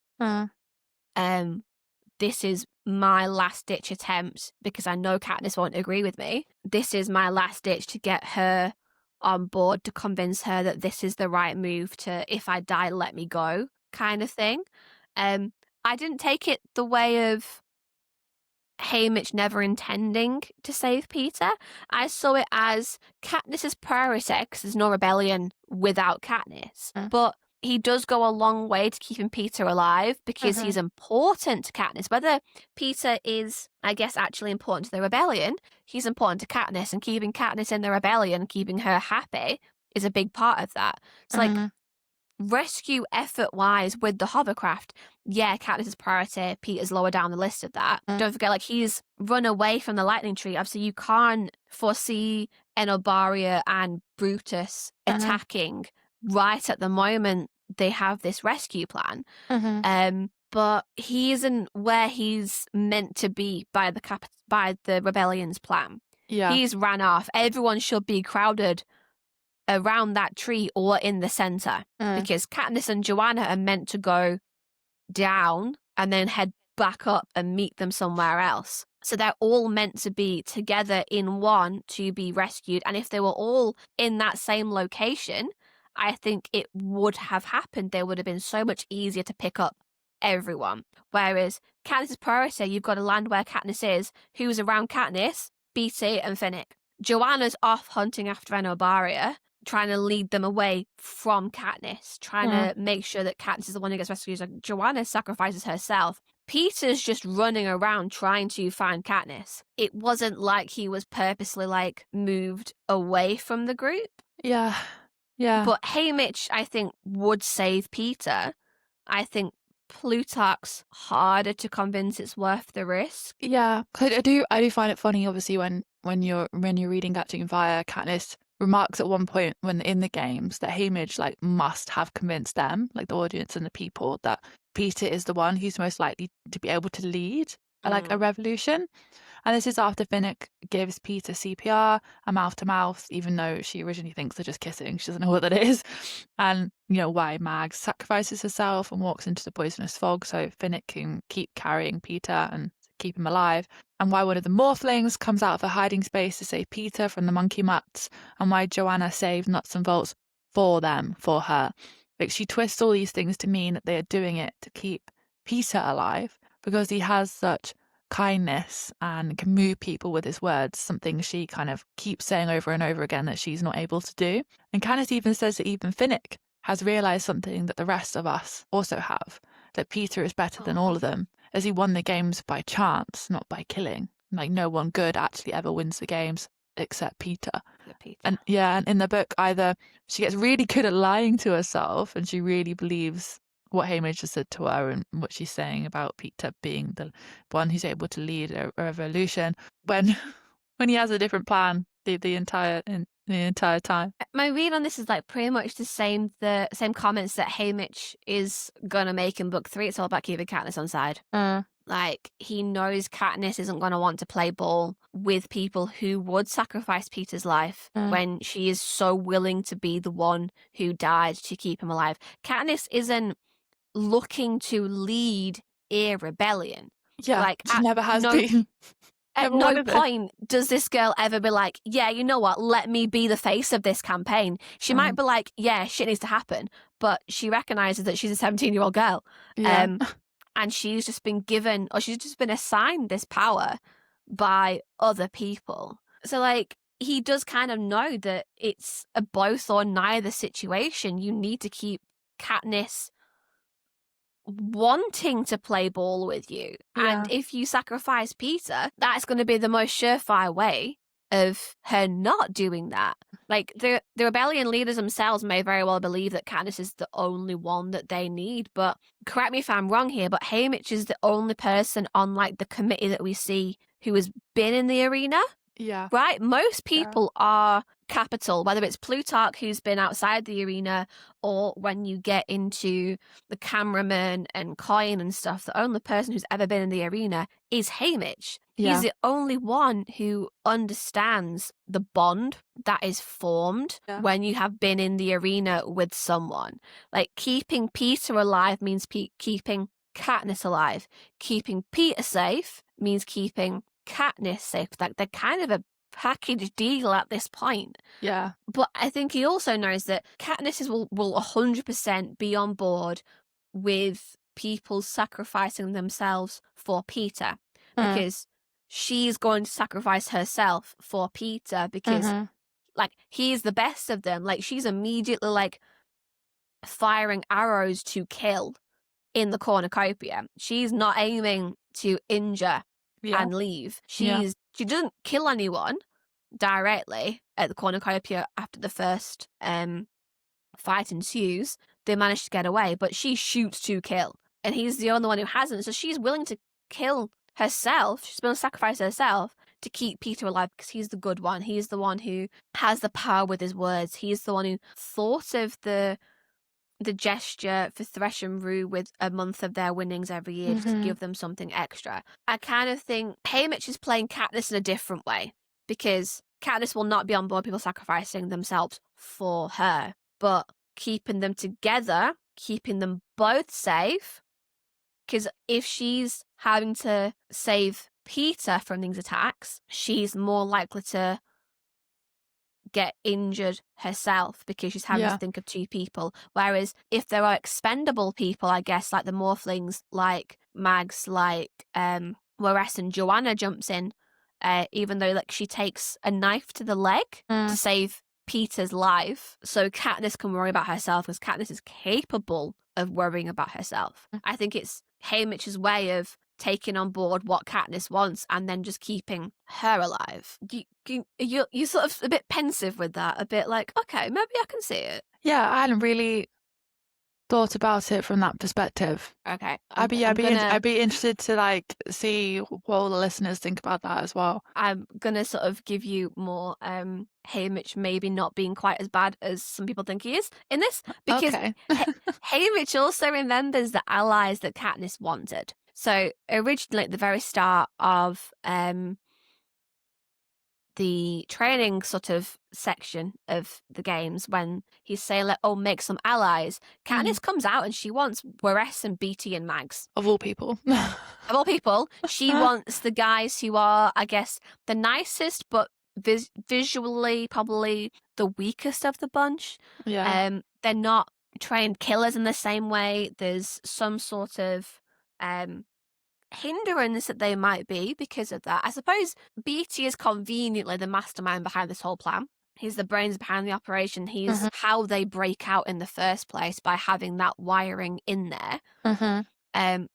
This is my last ditch attempt because I know Katniss won't agree with me. This is my last ditch to get her on board, to convince her that this is the right move to, if I die, let me go kind of thing. I didn't take it the way of Haymitch never intending to save Peeta. I saw it as Katniss's priority, because there's no rebellion without Katniss. But he does go a long way to keeping Peeta alive because he's important to Katniss. Whether Peeta is, I guess, actually important to the rebellion, he's important to Katniss, and keeping Katniss in the rebellion, keeping her happy, is a big part of that. It's like, rescue effort-wise with the hovercraft, Katniss's priority, Peeta's lower down the list of that. Don't forget, like, he's run away from the lightning tree. Obviously, you can't foresee Enobaria and Brutus attacking right at the moment they have this rescue plan. But he isn't where he's meant to be by the rebellion's plan. He's ran off. Everyone should be crowded around that tree or in the center, because Katniss and Joanna are meant to go down and then head back up and meet them somewhere else. So they're all meant to be together in one to be rescued. And if they were all in that same location, I think it would have happened. They would have been so much easier to pick up everyone. Whereas Katniss's priority, you've got to land where Katniss is, who's around Katniss, Beetee and Finnick. Joanna's off hunting after Enobaria, trying to lead them away from Katniss, trying to make sure that Katniss is the one who gets rescued. Like, Joanna sacrifices herself. Peeta's just running around trying to find Katniss. It wasn't like he was purposely, like, moved away from the group. Yeah. But Haymitch, I think, would save Peeta. I think Plutarch's harder to convince it's worth the risk. Yeah, I do find it funny, obviously, when when you're reading Catching Fire, Katniss remarks at one point when in the games that Haymitch like must have convinced them, like the audience and the people, that Peeta is the one who's most likely to be able to lead like a revolution. And this is after Finnick gives Peeta CPR and mouth to mouth, even though she originally thinks they're just kissing. She doesn't know what that is. And, you know, why Mags sacrifices herself and walks into the poisonous fog so Finnick can keep carrying Peeta and keep him alive. And why one of the Morphlings comes out of a hiding space to save Peeta from the monkey mutts. And why Joanna saved Nuts and Bolts for her. Like, she twists all these things to mean that they are doing it to keep Peeta alive because he has such kindness and can move people with his words, something she kind of keeps saying over and over again that she's not able to do. And Katniss even says that even Finnick has realised something that the rest of us also have, that Peeta is better than all of them, as he won the games by chance, not by killing. Like, no one good actually ever wins the games except Peeta. And in the book, either she gets really good at lying to herself and she really believes what Haymitch has said to her and what she's saying about Peeta being the one who's able to lead a revolution, when he has a different plan the entire time. My read on this is like pretty much the same comments that Haymitch is gonna make in book 3. It's all about keeping Katniss on side. Like, he knows Katniss isn't going to want to play ball with people who would sacrifice Peeta's life when she is so willing to be the one who died to keep him alive. Katniss isn't looking to lead a rebellion. Yeah, like, she never has been. At no point does this girl ever be like, yeah, you know what, let me be the face of this campaign. She might be like, yeah, shit needs to happen, but she recognises that she's a 17-year-old girl. Yeah. And she's just been given, or she's just been assigned this power by other people. So, like, he does kind of know that it's a both or neither situation. You need to keep Katniss wanting to play ball with you. Yeah. And if you sacrifice Peeta, that's going to be the most surefire way of her not doing that. Like, the rebellion leaders themselves may very well believe that Katniss is the only one that they need, but correct me if I'm wrong here, but Haymitch is the only person on, like, the committee that we see who has been in the arena. Yeah. Right? Most people are capital, whether it's Plutarch, who's been outside the arena, or when you get into the cameraman and Coin and stuff, the only person who's ever been in the arena is Haymitch. Yeah. He's the only one who understands the bond that is formed when you have been in the arena with someone. Like, keeping Peeta alive means keeping Katniss alive. Keeping Peeta safe means keeping Katniss safe. Like, they're kind of a package deal at this point. Yeah. But I think he also knows that Katniss will 100% be on board with people sacrificing themselves for Peeta, because she's going to sacrifice herself for Peeta because like, he's the best of them. Like, she's immediately like firing arrows to kill in the cornucopia. She's not aiming to injure and leave. She doesn't kill anyone directly at the cornucopia after the first fight ensues. They manage to get away, but she shoots to kill, and he's the only one who hasn't. So she's willing to kill herself. She's willing to sacrifice herself to keep Peeta alive because he's the good one. He's the one who has the power with his words. He's the one who thought of the gesture for Thresh and Rue with a month of their winnings every year just to give them something extra. I kind of think Haymitch is playing Katniss in a different way, because Katniss will not be on board people sacrificing themselves for her, but keeping them together, keeping them both safe, because if she's having to save Peeta from these attacks, she's more likely to get injured herself because she's having to think of two people. Whereas if there are expendable people, I guess, like the Morphlings, like Mags, like whereas and Joanna jumps in, even though like she takes a knife to the leg to save Peeta's life, so Katniss can worry about herself, because Katniss is capable of worrying about herself. I think it's Haymitch's way of taking on board what Katniss wants and then just keeping her alive. You're sort of a bit pensive with that, a bit like, okay, maybe I can see it. Yeah, I hadn't really thought about it from that perspective. Okay. I'd be interested to like see what all the listeners think about that as well. I'm gonna sort of give you more Haymitch maybe not being quite as bad as some people think he is in this, because Okay. Haymitch also remembers the allies that Katniss wanted. So originally at the very start of the training sort of section of the games, when he's saying like, oh, make some allies, Katniss comes out and she wants Wyress and Beetee and Mags. Of all people. Of all people, she wants the guys who are, I guess, the nicest, but visually probably the weakest of the bunch. Yeah. They're not trained killers in the same way. There's some sort of hindrance that they might be because of that. I suppose Beetee is conveniently the mastermind behind this whole plan. He's the brains behind the operation. He's how they break out in the first place by having that wiring in there.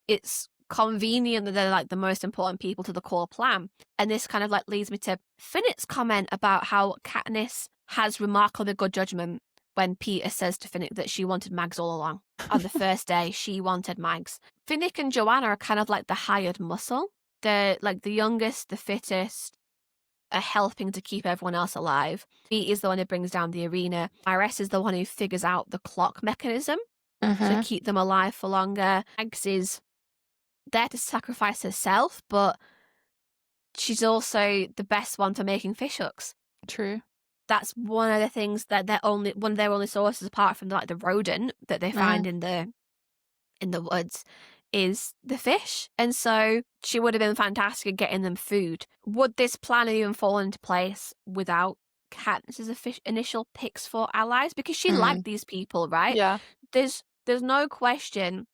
It's convenient that they're like the most important people to the core plan. And this kind of like leads me to Finnick's comment about how Katniss has remarkably good judgment when Peeta says to Finnick that she wanted Mags all along. On the first day, she wanted Mags. Finnick and Joanna are kind of like the hired muscle. They're like the youngest, the fittest, are helping to keep everyone else alive. Beetee is the one who brings down the arena. Wyress is the one who figures out the clock mechanism to keep them alive for longer. Mags is there to sacrifice herself, but she's also the best one for making fishhooks. True. That's one of the things that one of their only sources, apart from like the rodent that they find in the woods, is the fish. And so she would have been fantastic at getting them food. Would this plan have even fallen into place without Katniss's initial picks for allies? Because she liked these people, right? Yeah. There's no question.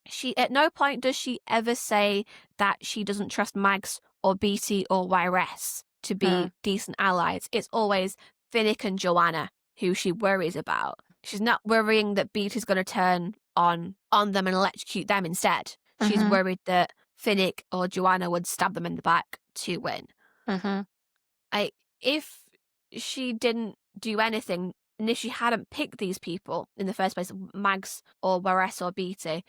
She at no point does she ever say that she doesn't trust Mags or Beetee or Wyress to be decent allies. It's always Finnick and Joanna who she worries about. She's not worrying that Beetee's going to turn on them and electrocute them instead. She's worried that Finnick or Joanna would stab them in the back to win. If she didn't do anything, and if she hadn't picked these people in the first place, Mags or Wyress or Beetee,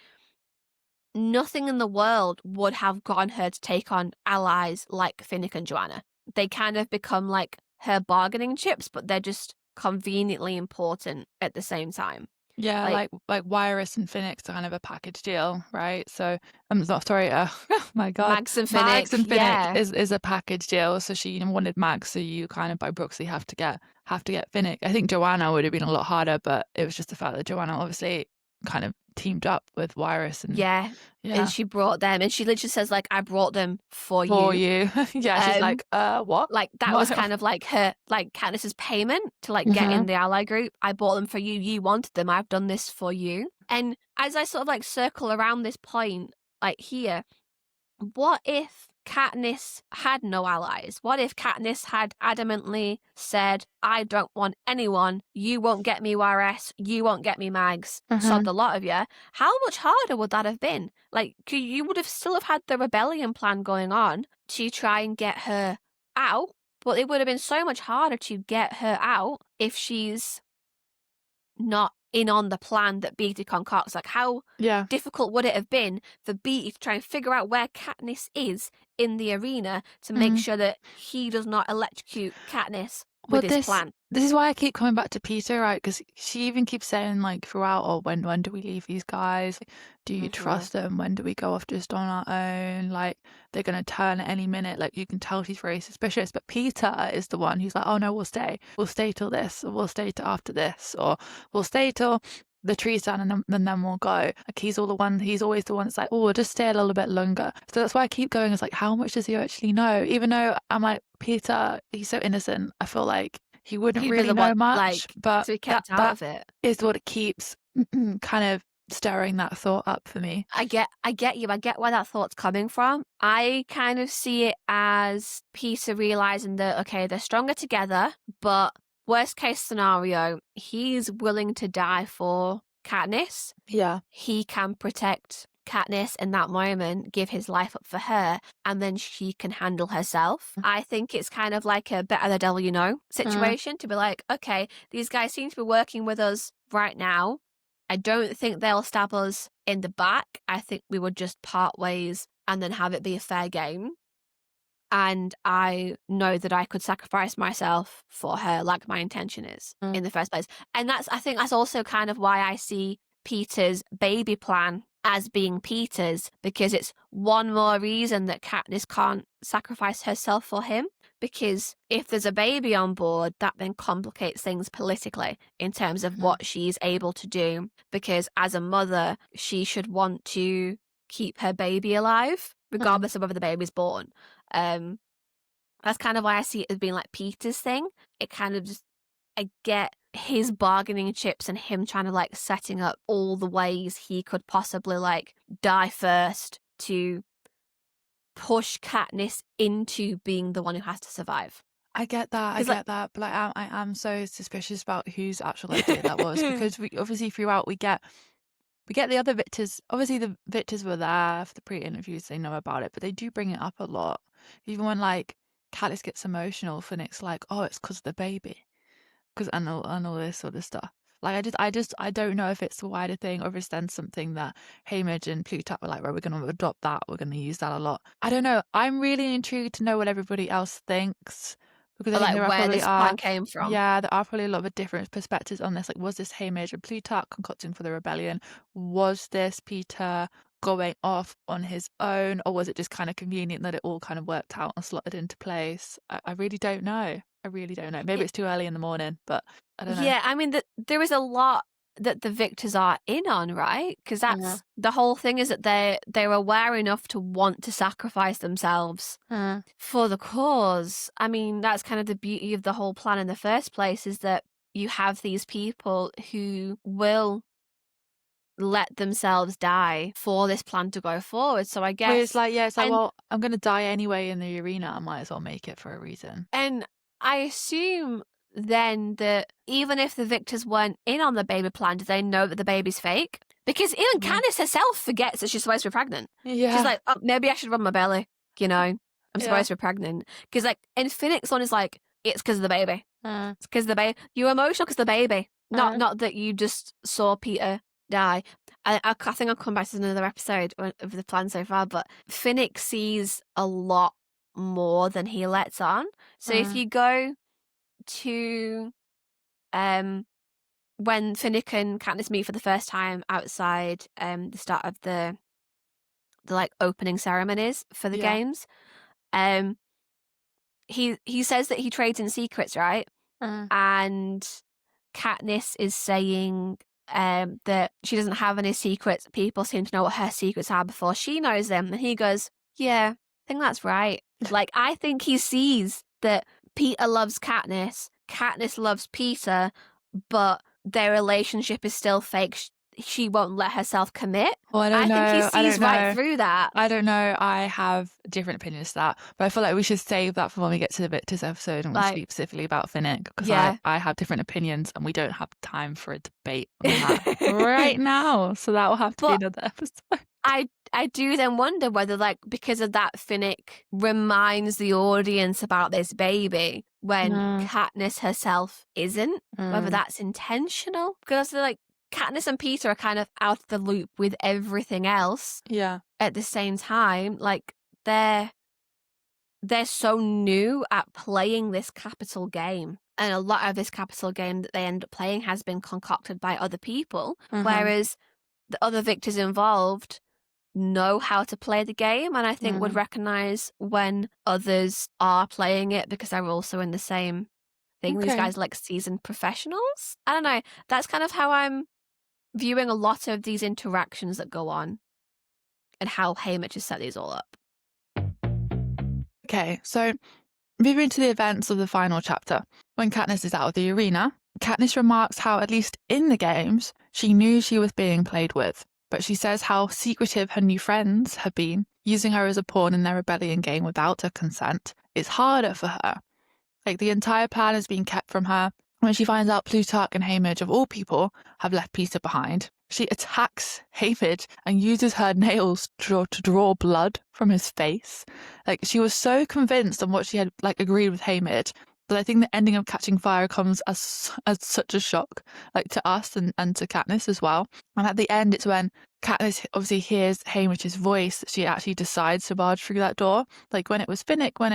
nothing in the world would have gotten her to take on allies like Finnick and Joanna. They kind of become like her bargaining chips, but they're just conveniently important at the same time. Yeah, like Wyress and Finnick's kind of a package deal, right? So I'm sorry, oh my god, Mags and Finnick, is a package deal. So she wanted Mags, so you kind of by proxy have to get Finnick. I think Joanna would have been a lot harder, but it was just the fact that Joanna obviously kind of teamed up with Wyress and and she brought them, and she literally says like, I brought them for you. Yeah, she's like, what? Like that was kind of like her, like Katniss's payment to like get in the ally group. I bought them for you. You wanted them. I've done this for you. And as I sort of like circle around this point, like here, what if Katniss had no allies? What if Katniss had adamantly said, I don't want anyone, you won't get me Wyress, you won't get me Mags, sod the lot of you? How much harder would that have been? Like, you would have still have had the rebellion plan going on to try and get her out, but it would have been so much harder to get her out if she's not in on the plan that Beetee concocts. Like, how difficult would it have been for Beetee to try and figure out where Katniss is in the arena to make sure that he does not electrocute Katniss with his plan? This is why I keep coming back to Peeta, right? Because she even keeps saying like throughout, oh, when do we leave these guys? Do you trust them? When do we go off just on our own? Like, they're going to turn at any minute. Like, you can tell she's very suspicious. But Peeta is the one who's like, oh no, we'll stay till this, or we'll stay till after this, or we'll stay till the tree's down and then we'll go. Like, he's always the one that's like, oh, we'll just stay a little bit longer. So that's why I keep going. It's like, how much does he actually know? Even though I'm like, Peeta, he's so innocent. I feel like he wouldn't really know much, like, but so he kept out of it. Is what it keeps kind of stirring that thought up for me. I get you. I get where that thought's coming from. I kind of see it as Peeta realizing that, okay, they're stronger together, but worst case scenario, he's willing to die for Katniss. Yeah. He can protect Katniss in that moment, give his life up for her, and then she can handle herself. I think it's kind of like a better the devil you know situation to be like, okay, these guys seem to be working with us right now. I don't think they'll stab us in the back. I think we would just part ways and then have it be a fair game. And I know that I could sacrifice myself for her, like my intention is in the first place. And I think that's also kind of why I see Peeta's baby plan as being Peeta's, because it's one more reason that Katniss can't sacrifice herself for him. Because if there's a baby on board, that then complicates things politically in terms of what she's able to do. Because as a mother, she should want to keep her baby alive, regardless of whether the baby's born. That's kind of why I see it as being like Peeta's thing. It kind of just, I get his bargaining chips and him trying to like setting up all the ways he could possibly like die first to push Katniss into being the one who has to survive. I get that, but like I am so suspicious about whose actual idea that was, because we obviously throughout we get the other victors. Obviously the victors were there for the pre-interviews, they know about it, but they do bring it up a lot. Even when like Katniss gets emotional, Finnick's like, oh, it's because of the baby, and all this sort of stuff. Like I don't know if it's the wider thing or if it's then something that Haymitch and Plutarch were like, right, we're going to adopt that, we're going to use that a lot. I don't know. I'm really intrigued to know what everybody else thinks, because I think there where this plan came from. Yeah, there are probably a lot of different perspectives on this. Like, was this Haymitch and Plutarch concocting for the rebellion? Was this Peeta going off on his own, or was it just kind of convenient that it all kind of worked out and slotted into place? I really don't know. Maybe it's too early in the morning, but I don't know. Yeah, I mean, there is a lot that the victors are in on, right? Because that's the whole thing, is that they're aware enough to want to sacrifice themselves for the cause. I mean, that's kind of the beauty of the whole plan in the first place, is that you have these people who will let themselves die for this plan to go forward. So I guess it's like, well, I'm going to die anyway in the arena. I might as well make it for a reason. And I assume then that even if the victors weren't in on the baby plan, do they know that the baby's fake? Because even Katniss herself forgets that she's supposed to be pregnant. Yeah. She's like, oh, maybe I should rub my belly, I'm supposed to be pregnant. Because like, and Finnick's one is like, it's because of the baby. It's because of the baby. You're emotional because of the baby. Not that you just saw Peeta die. I think I'll come back to another episode of the plan so far, but Finnick sees a lot more than he lets on. So if you go to when Finnick and Katniss meet for the first time outside the start of the like opening ceremonies for the games, he says that he trades in secrets, right? And Katniss is saying that she doesn't have any secrets. People seem to know what her secrets are before she knows them. And he goes, yeah, I think that's right. Like, I think he sees that Peeta loves Katniss, Katniss loves Peeta, but their relationship is still fake. She won't let herself commit. Well, I think he sees right through that. I don't know. I have different opinions to that, but I feel like we should save that for when we get to the Victors episode and we'll speak specifically about Finnick, because I have different opinions and we don't have time for a debate on that right now. So that will have to be another episode. I do then wonder whether, like, because of that, Finnick reminds the audience about this baby when Katniss herself isn't, whether that's intentional. Because like, Katniss and Peeta are kind of out of the loop with everything else. Yeah. At the same time, like, they're so new at playing this capital game. And a lot of this capital game that they end up playing has been concocted by other people. Whereas the other victors involved know how to play the game, and I think would recognize when others are playing it, because they're also in the same thing. These guys are like seasoned professionals. I don't know. That's kind of how I'm viewing a lot of these interactions that go on and how Haymitch has set these all up. Okay, so moving to the events of the final chapter. When Katniss is out of the arena, Katniss remarks how, at least in the games, she knew she was being played with, but she says how secretive her new friends have been, using her as a pawn in their rebellion game without her consent. It's harder for her. Like, the entire plan is being kept from her. When she finds out Plutarch and Haymitch, of all people, have left Peeta behind, she attacks Haymitch and uses her nails to draw blood from his face. Like, she was so convinced on what she had, like, agreed with Haymitch But I think the ending of Catching Fire comes as such a shock, like to us and to Katniss as well. And at the end, it's when Katniss obviously hears Haymitch's voice, she actually decides to barge through that door. Like when it was Finnick, when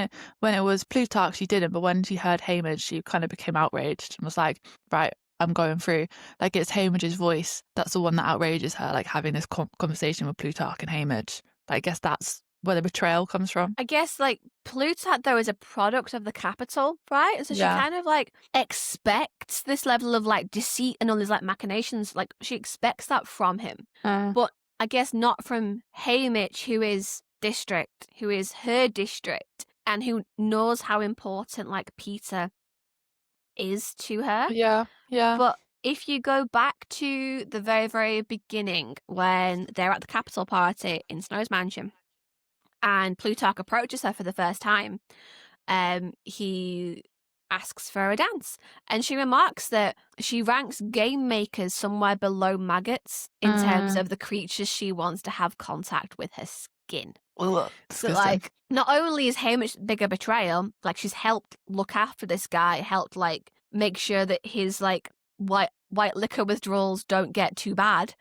it was Plutarch, she didn't. But when she heard Haymitch, she kind of became outraged and was like, right, I'm going through. Like it's Haymitch's voice that's the one that outrages her, like having this conversation with Plutarch and Haymitch. But I guess that's where the betrayal comes from. I guess like Plutarch though is a product of the capital, right? So she kind of like expects this level of like deceit and all these like machinations. Like she expects that from him, but I guess not from Haymitch, who is her district, and who knows how important like Peeta is to her. Yeah. But if you go back to the very, very beginning when they're at the Capitol party in Snow's mansion, and Plutarch approaches her for the first time, he asks for a dance. And she remarks that she ranks game makers somewhere below maggots in terms of the creatures she wants to have contact with her skin. Ugh, so, like, not only is Haymitch bigger betrayal, like, she's helped look after this guy, helped, like, make sure that his, like, white liquor withdrawals don't get too bad.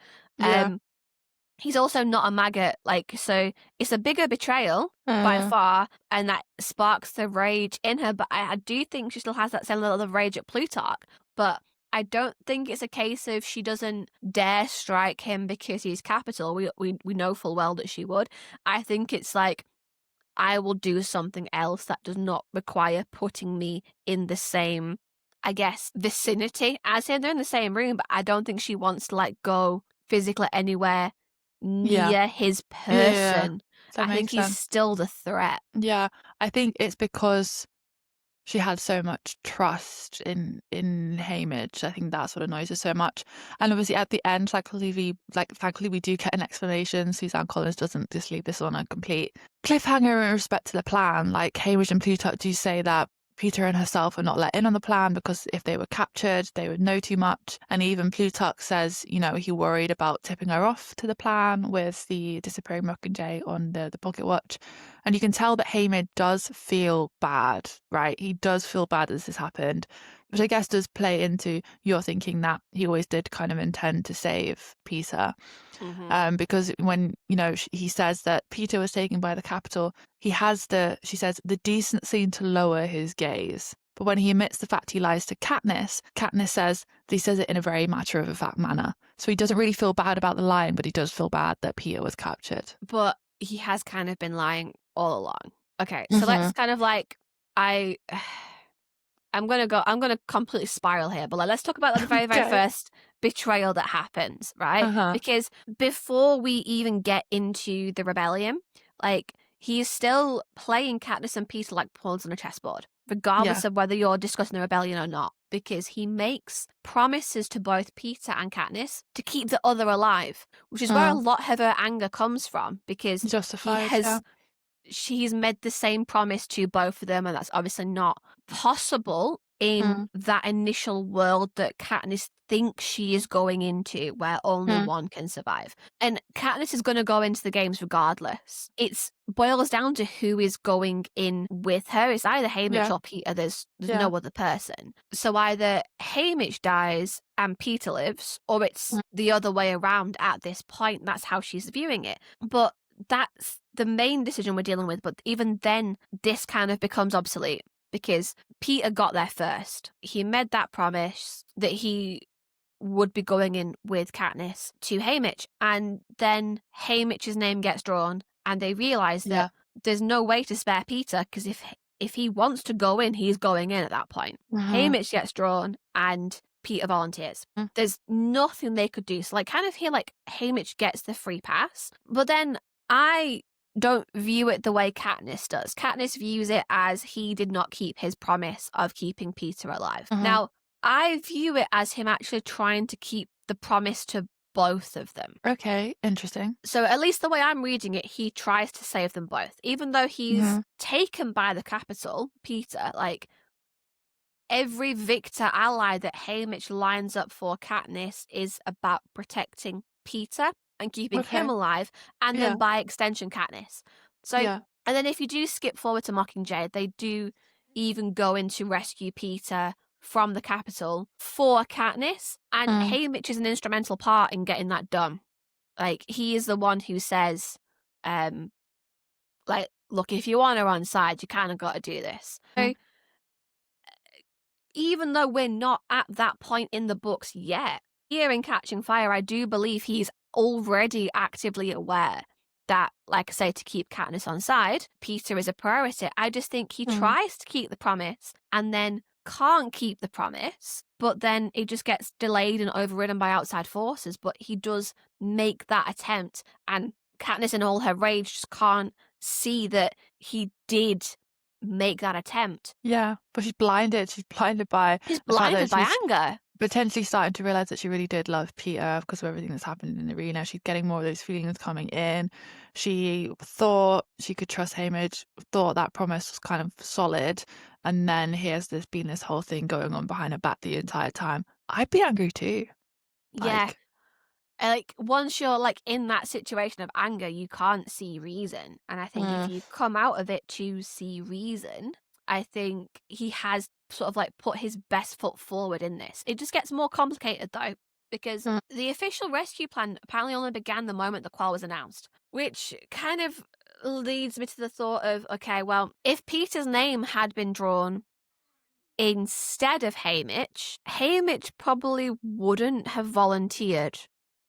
He's also not a maggot, like, so it's a bigger betrayal by far, and that sparks the rage in her. But I do think she still has that same level of rage at Plutarch, but I don't think it's a case of she doesn't dare strike him because he's capital. We know full well that she would. I think it's like, I will do something else that does not require putting me in the same, I guess, vicinity as him. They're in the same room, but I don't think she wants to, like, go physically anywhere near his person. I think he's still the threat. Yeah, I think it's because she had so much trust in Haymitch. I think that's what annoys her so much. And obviously at the end, thankfully we do get an explanation. Suzanne Collins doesn't just leave this on a complete cliffhanger in respect to the plan. Like Haymitch and Plutarch do say that Peeta and herself are not let in on the plan because if they were captured, they would know too much. And even Plutarch says, you know, he worried about tipping her off to the plan with the disappearing Mockingjay on the pocket watch. And you can tell that Haymitch does feel bad, right? He does feel bad that this has happened, which I guess does play into your thinking that he always did kind of intend to save Peeta. Because when, you know, he says that Peeta was taken by the capital, he has she says, the decency to lower his gaze. But when he admits the fact he lies to Katniss says that he says it in a very matter-of-fact manner. So he doesn't really feel bad about the lying, but he does feel bad that Peeta was captured. But he has kind of been lying all along. Okay, so let's kind of like, I'm gonna completely spiral here, but like, let's talk about the very, very first betrayal that happens, right? Because before we even get into the rebellion, like, he's still playing Katniss and Peeta like pawns on a chessboard, regardless of whether you're discussing the rebellion or not, because he makes promises to both Peeta and Katniss to keep the other alive, which is where a lot of her anger comes from, because she's made the same promise to both of them, and that's obviously not possible in that initial world that Katniss thinks she is going into, where only one can survive. And Katniss is going to go into the games regardless. It boils down to who is going in with her. It's either Haymitch or Peeta. There's no other person. So either Haymitch dies and Peeta lives, or it's the other way around at this point. That's how she's viewing it. But that's the main decision we're dealing with. But even then, this kind of becomes obsolete, because Peeta got there first. He made that promise that he would be going in with Katniss to Haymitch, and then Haymitch's name gets drawn, and they realise that there's no way to spare Peeta, because if he wants to go in, he's going in at that point. Haymitch gets drawn, and Peeta volunteers. There's nothing they could do. So, like, kind of feel like Haymitch gets the free pass, but then I don't view it the way Katniss does. Katniss views it as he did not keep his promise of keeping Peeta alive. Now, I view it as him actually trying to keep the promise to both of them. Okay, interesting. So at least the way I'm reading it, he tries to save them both. Even though he's taken by the capital, Peeta, like, every victor ally that Haymitch lines up for Katniss is about protecting Peeta and keeping him alive, and then by extension Katniss. So, and then if you do skip forward to Mockingjay, they do even going to rescue Peeta from the capital for Katniss. And Haymitch is an instrumental part in getting that done. Like, he is the one who says, like, look, if you want her on side, you kind of got to do this. So, even though we're not at that point in the books yet, here in Catching Fire, I do believe he's already actively aware that, like I say, to keep Katniss on side, Peeta is a priority. I just think he tries to keep the promise and then can't keep the promise, but then it just gets delayed and overridden by outside forces. But he does make that attempt, and Katniss in all her rage just can't see that he did make that attempt. Yeah, but she's blinded. She's blinded by anger. Potentially starting to realize that she really did love Peeta because of everything that's happened in the arena. She's getting more of those feelings coming in. She thought she could trust Haymitch, thought that promise was kind of solid, and then here's been this whole thing going on behind her back the entire time. I'd be angry too. Yeah. Like, once you're, like, in that situation of anger, you can't see reason. And I think if you come out of it to see reason, I think he has sort of, like, put his best foot forward in this. It just gets more complicated, though, because the official rescue plan apparently only began the moment the quell was announced, which kind of leads me to the thought of, okay, well, if Peeta's name had been drawn instead of Haymitch, Haymitch probably wouldn't have volunteered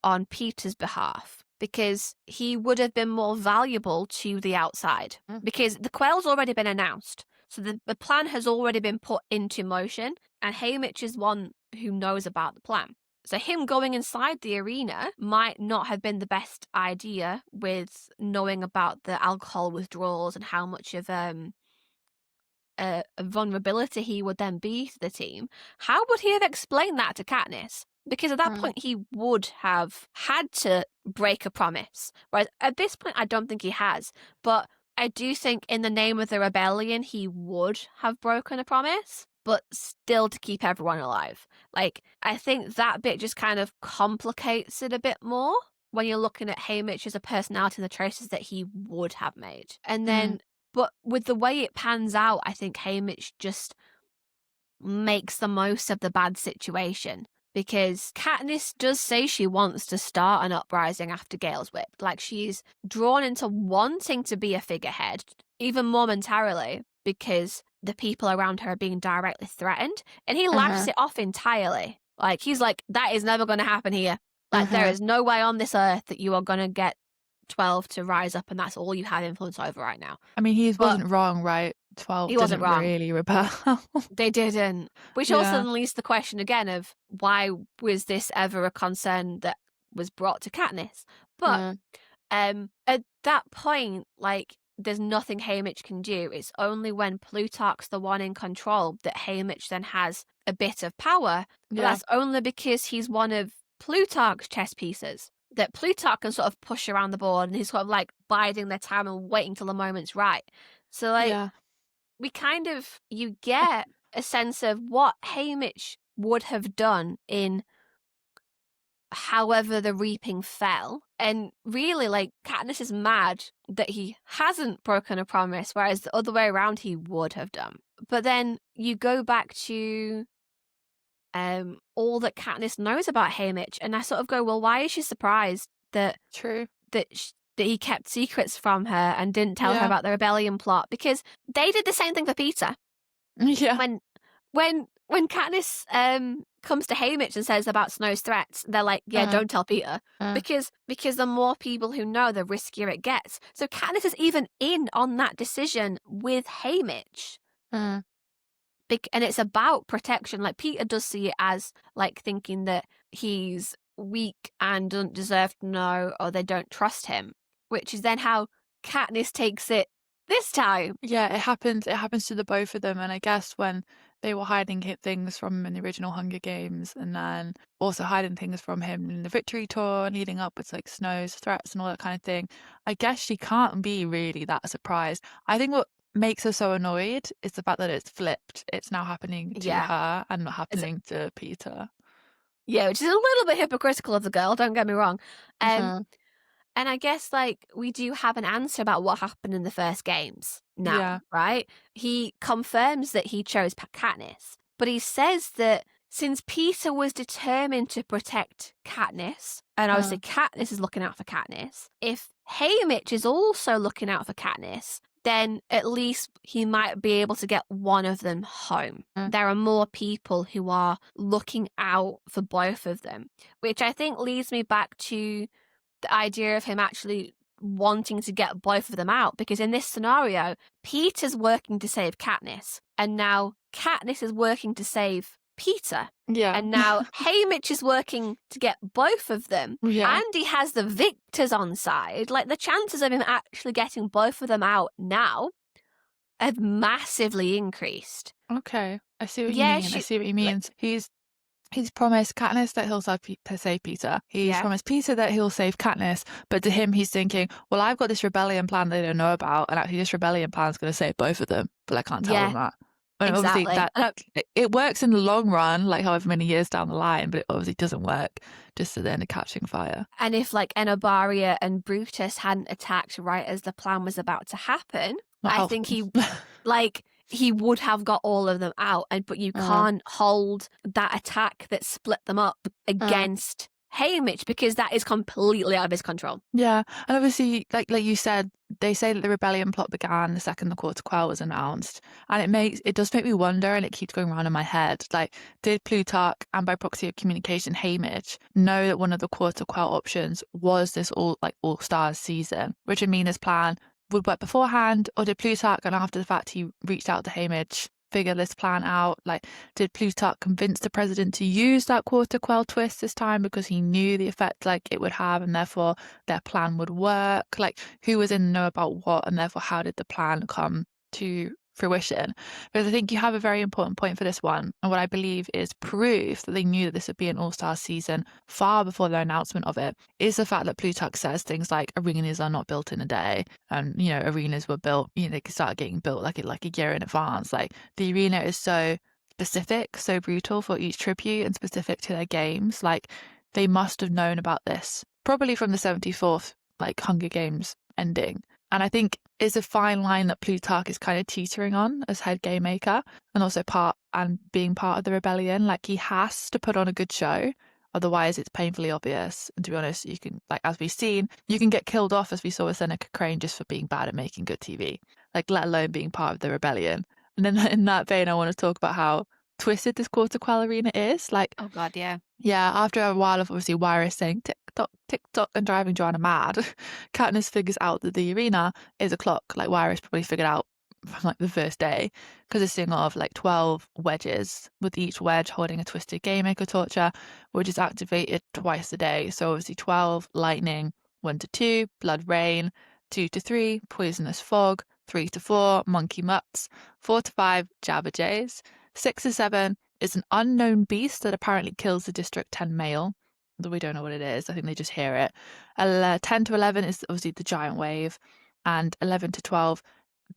on Peeta's behalf because he would have been more valuable to the outside because the quell's already been announced. So the plan has already been put into motion, and Haymitch is one who knows about the plan. So him going inside the arena might not have been the best idea with knowing about the alcohol withdrawals and how much of a vulnerability he would then be to the team. How would he have explained that to Katniss? Because at that point, he would have had to break a promise. Whereas at this point, I don't think he has. But I do think in the name of the rebellion, he would have broken a promise, but still to keep everyone alive. Like, I think that bit just kind of complicates it a bit more when you're looking at Haymitch as a personality and the choices that he would have made. And then, but with the way it pans out, I think Haymitch just makes the most of the bad situation. Because Katniss does say she wants to start an uprising after Gale's whipped. Like, she's drawn into wanting to be a figurehead, even momentarily, because the people around her are being directly threatened. And he laughs it off entirely. Like, he's like, that is never going to happen here. Like, there is no way on this earth that you are going to get 12 to rise up and that's all you have influence over right now. I mean, he wasn't wrong, right? 12 didn't really rebel. They didn't. Which also then leads to the question again of why was this ever a concern that was brought to Katniss? But at that point, like, there's nothing Haymitch can do. It's only when Plutarch's the one in control that Haymitch then has a bit of power. But that's only because he's one of Plutarch's chess pieces. That Plutarch can sort of push around the board and he's sort of like biding their time and waiting till the moment's right. So, like, we kind of, you get a sense of what Haymitch would have done in however the reaping fell. And really, like, Katniss is mad that he hasn't broken a promise, whereas the other way around he would have done. But then you go back to all that Katniss knows about Haymitch, and I sort of go, well, why is she surprised that he kept secrets from her and didn't tell her about the rebellion plot? Because they did the same thing for Peeta. Yeah. When Katniss comes to Haymitch and says about Snow's threats, they're like, don't tell Peeta. Because the more people who know, the riskier it gets. So Katniss is even in on that decision with Haymitch. And it's about protection. Like, Peeta does see it as, like, thinking that he's weak and doesn't deserve to know, or they don't trust him, which is then how Katniss takes it this time. Yeah, it happens to the both of them. And I guess when they were hiding things from him in the original Hunger Games, and then also hiding things from him in the Victory Tour and leading up with, like, Snow's threats and all that kind of thing, I guess she can't be really that surprised. I think what makes her so annoyed is the fact that it's flipped. It's now happening to her and not happening to Peeta. Yeah, which is a little bit hypocritical of the girl, don't get me wrong. And And I guess, like, we do have an answer about what happened in the first games now, right? He confirms that he chose Katniss, but he says that since Peeta was determined to protect Katniss, and obviously Katniss is looking out for Katniss, if Haymitch is also looking out for Katniss, then at least he might be able to get one of them home. There are more people who are looking out for both of them, which I think leads me back to the idea of him actually wanting to get both of them out, because in this scenario, Peeta's working to save Katniss, and now Katniss is working to save Peeta. Yeah. And now Haymitch is working to get both of them. Yeah. And he has the victors on side. Like, the chances of him actually getting both of them out now have massively increased. Okay. I see what you mean. I see what he means. He's promised Katniss that he'll save Peeta. He's promised Peeta that he'll save Katniss. But to him, he's thinking, well, I've got this rebellion plan they don't know about, and actually this rebellion plan is going to save both of them, but I can't tell them that. And exactly. Obviously it works in the long run, like however many years down the line, but it obviously doesn't work just at the end of catching fire. And if, like, Enobaria and Brutus hadn't attacked right as the plan was about to happen, I think he would have got all of them out, but you can't hold that attack that split them up against Haymitch, because that is completely out of his control. Yeah, and obviously, like you said, they say that the rebellion plot began the second the Quarter Quell was announced, and it does make me wonder, and it keeps going around in my head, like, did Plutarch, and by proxy of communication Haymitch, know that one of the Quarter Quell options was this All-Stars season, which would mean his plan would work beforehand, or did Plutarch, and after the fact he reached out to Haymitch, figure this plan out? Like, did Plutarch convince the president to use that Quarter Quell twist this time because he knew the effect like it would have, and therefore their plan would work? Like, who was in the know about what, and therefore how did the plan come to fruition? Because I think you have a very important point for this one, and what I believe is proof that they knew that this would be an all-star season far before their announcement of it, is the fact that Plutarch says things like arenas are not built in a day, and arenas were built, they started getting built like a year in advance. Like, the arena is so specific, so brutal for each tribute, and specific to their games. Like, they must have known about this probably from the 74th Hunger Games ending. And I think it's a fine line that Plutarch is kind of teetering on as head game maker, and also being part of the rebellion. Like, he has to put on a good show, otherwise it's painfully obvious. And to be honest, you can, as we've seen, you can get killed off, as we saw with Seneca Crane, just for being bad at making good TV, let alone being part of the rebellion. And then in that vein, I want to talk about how twisted this Quarter Quell arena is. Like, oh god, yeah, after a while of obviously Wiress saying tick tock and driving Joanna mad, Katniss figures out that the arena is a clock. Like, Wiress probably figured out from the first day, because it's seeing of 12 wedges, with each wedge holding a twisted game maker torture, which is activated twice a day. So obviously 12 lightning, 1 to 2 blood rain, 2 to 3 poisonous fog, 3 to 4 monkey mutts, 4 to 5 jabberjays, 6 to 7 is an unknown beast that apparently kills the District 10 male, though we don't know what it is. I think they just hear it. 10 to 11 is obviously the giant wave, and 11 to 12,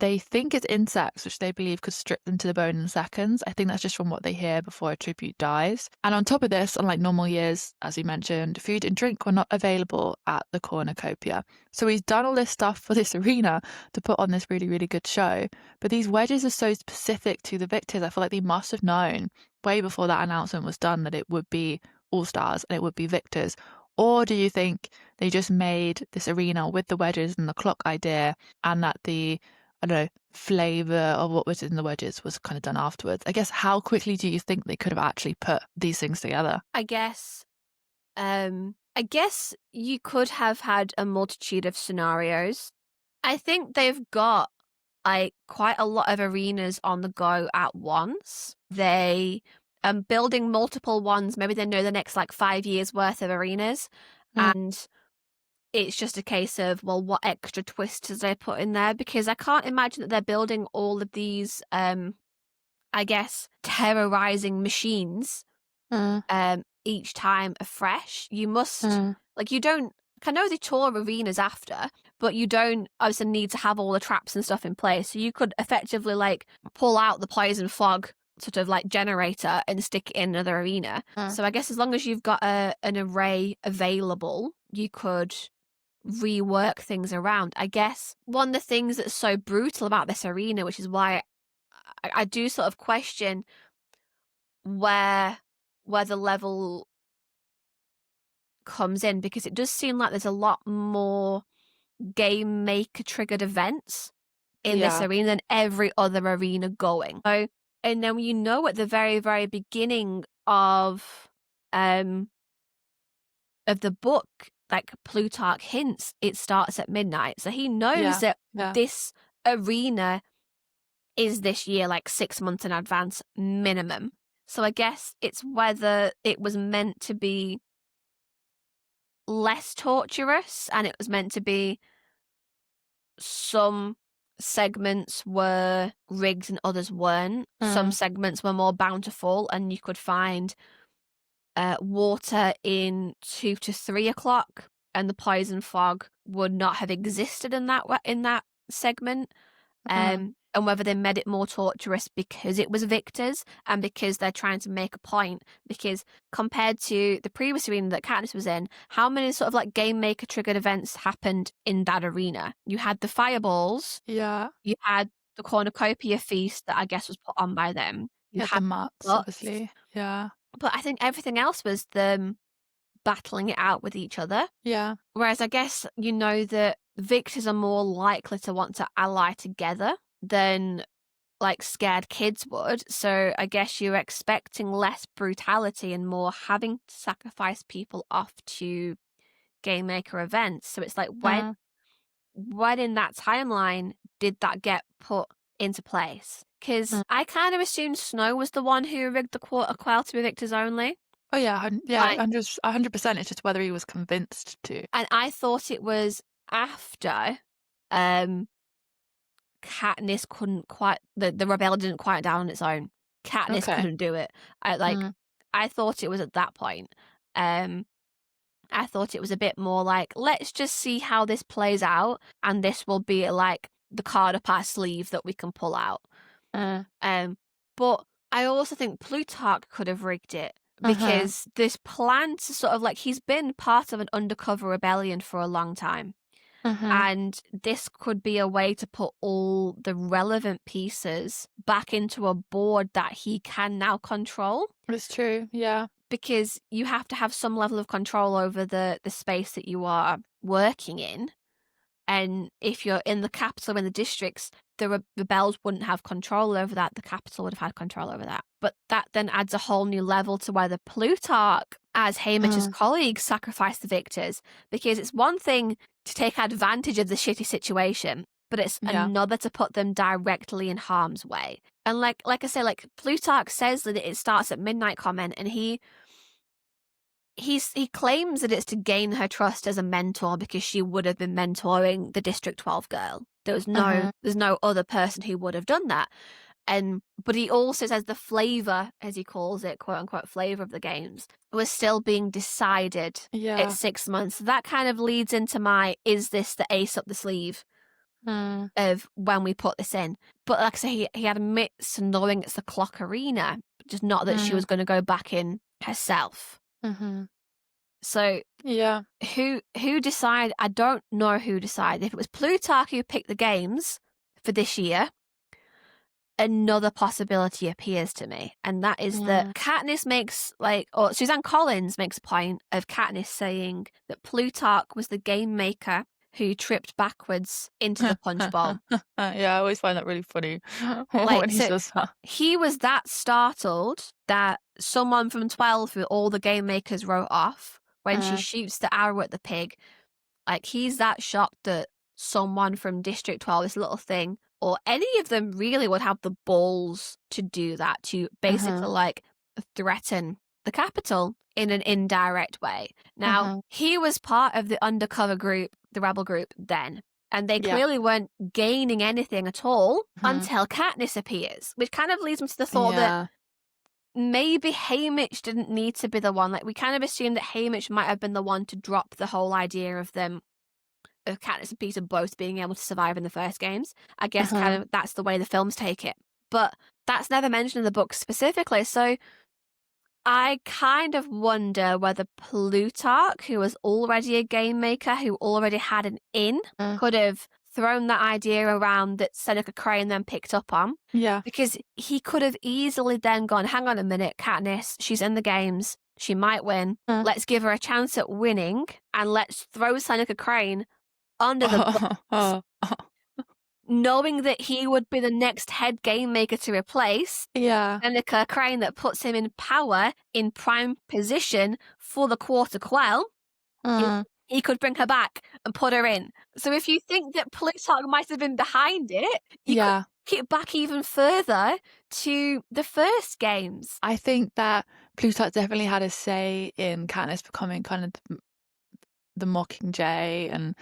they think it's insects, which they believe could strip them to the bone in seconds. I think that's just from what they hear before a tribute dies. And on top of this, unlike normal years, as we mentioned, food and drink were not available at the cornucopia. So he's done all this stuff for this arena to put on this really, really good show. But these wedges are so specific to the victors. I feel like they must have known way before that announcement was done that it would be All-Stars and it would be victors. Or do you think they just made this arena with the wedges and the clock idea, and that the flavour of what was in the wedges was kind of done afterwards? I guess, how quickly do you think they could have actually put these things together? I guess you could have had a multitude of scenarios. I think they've got quite a lot of arenas on the go at once. They building multiple ones. Maybe they know the next 5 years worth of arenas, and it's just a case of, well, what extra twists do they put in there? Because I can't imagine that they're building all of these, I guess, terrorizing machines each time afresh. You must, you don't, I know they tour arenas after, but you don't obviously need to have all the traps and stuff in place. So you could effectively, pull out the poison fog sort of generator and stick it in another arena. So I guess as long as you've got an array available, you could rework things around. I guess one of the things that's so brutal about this arena, which is why I do sort of question where the level comes in, because it does seem like there's a lot more game maker triggered events in this arena than every other arena going. So, and then at the very, very beginning of the book, like Plutarch hints it starts at midnight. So he knows that this arena is this year, like 6 months in advance minimum. So I guess it's whether it was meant to be less torturous, and it was meant to be some segments were rigged and others weren't. Some segments were more bountiful, and you could find water in 2 to 3 o'clock, and the poison fog would not have existed in that segment. And whether they made it more torturous because it was victors and because they're trying to make a point. Because compared to the previous arena that Katniss was in, how many sort of like game maker triggered events happened in that arena? You had the fireballs. Yeah. You had the cornucopia feast that I guess was put on by them. You had the mutts, obviously. Yeah. But I think everything else was them battling it out with each other. Yeah. Whereas I guess that victors are more likely to want to ally together than like scared kids would. So I guess you're expecting less brutality and more having to sacrifice people off to game maker events. So it's like when in that timeline did that get put into place? Because I kind of assumed Snow was the one who rigged the quarter quell to be victors only. Oh yeah, yeah, 100%. It's just whether he was convinced to. And I thought it was after Katniss couldn't quite, the rebellion didn't quiet down on its own. Katniss couldn't do it. I thought it was at that point. I thought it was a bit more like, let's just see how this plays out, and this will be like the card up our sleeve that we can pull out. But I also think Plutarch could have rigged it, because this plan to sort of like, he's been part of an undercover rebellion for a long time. And this could be a way to put all the relevant pieces back into a board that he can now control. It's true, yeah. Because you have to have some level of control over the space that you are working in. And if you're in the capital, in the districts, the rebels wouldn't have control over that. The capital would have had control over that. But that then adds a whole new level to whether Plutarch, as Haymitch's colleague, sacrificed the victors. Because it's one thing to take advantage of the shitty situation, but it's another to put them directly in harm's way. And like I say, like Plutarch says that it starts at midnight comment, and he claims that it's to gain her trust as a mentor, because she would have been mentoring the District 12 girl. There's no other person who would have done that. But he also says the flavor, as he calls it, quote unquote, flavor of the games was still being decided at 6 months. So that kind of leads into is this the ace up the sleeve of when we put this in? But like I say, he admits knowing it's the clock arena, just not that she was going to go back in herself. So who decided? I don't know who decided. If it was Plutarch who picked the games for this year, another possibility appears to me, and that is that Katniss or Suzanne Collins makes a point of Katniss saying that Plutarch was the game maker who tripped backwards into the punch bowl. Yeah, I always find that really funny when he says that. He was that startled that someone from 12 who all the game makers wrote off, when she shoots the arrow at the pig, like he's that shocked that someone from District 12, this little thing, or any of them really would have the balls to do that, to basically like threaten the capital in an indirect way. Now, he was part of the undercover group, the rebel group then, and they clearly weren't gaining anything at all until Katniss appears, which kind of leads me to the thought that maybe Haymitch didn't need to be the one. Like, we kind of assumed that Haymitch might have been the one to drop the whole idea of Katniss and Peeta both being able to survive in the first games. I guess kind of that's the way the films take it. But that's never mentioned in the book specifically. So I kind of wonder whether Plutarch, who was already a game maker, who already had an in, could have thrown that idea around that Seneca Crane then picked up on. Yeah. Because he could have easily then gone, hang on a minute, Katniss, she's in the games. She might win. Let's give her a chance at winning and let's throw Seneca Crane under the bus. Knowing that he would be the next head game maker to replace Seneca Crane, that puts him in power, in prime position for the Quarter Quell. He could bring her back and put her in. So if you think that Plutarch might have been behind it, you could kick it back even further to the first games. I think that Plutarch definitely had a say in Katniss becoming kind of the Mockingjay and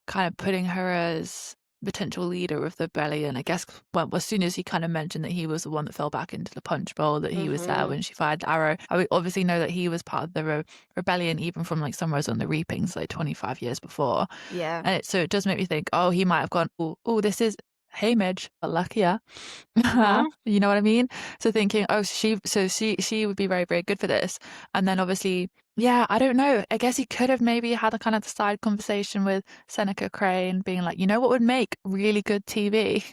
kind of putting her as potential leader of the rebellion. I guess, well, as soon as he kind of mentioned that he was the one that fell back into the punch bowl, that he was there when she fired the arrow. I obviously know that he was part of the rebellion even from like Sunrise on the Reapings, like 25 years before. Yeah. And so it does make me think, oh, he might have gone, oh, this is Haymitch, but luckier. You know what I mean? So thinking, oh, she would be very, very good for this. And then obviously, yeah, I don't know. I guess he could have maybe had a kind of side conversation with Seneca Crane, being like, you know what would make really good TV?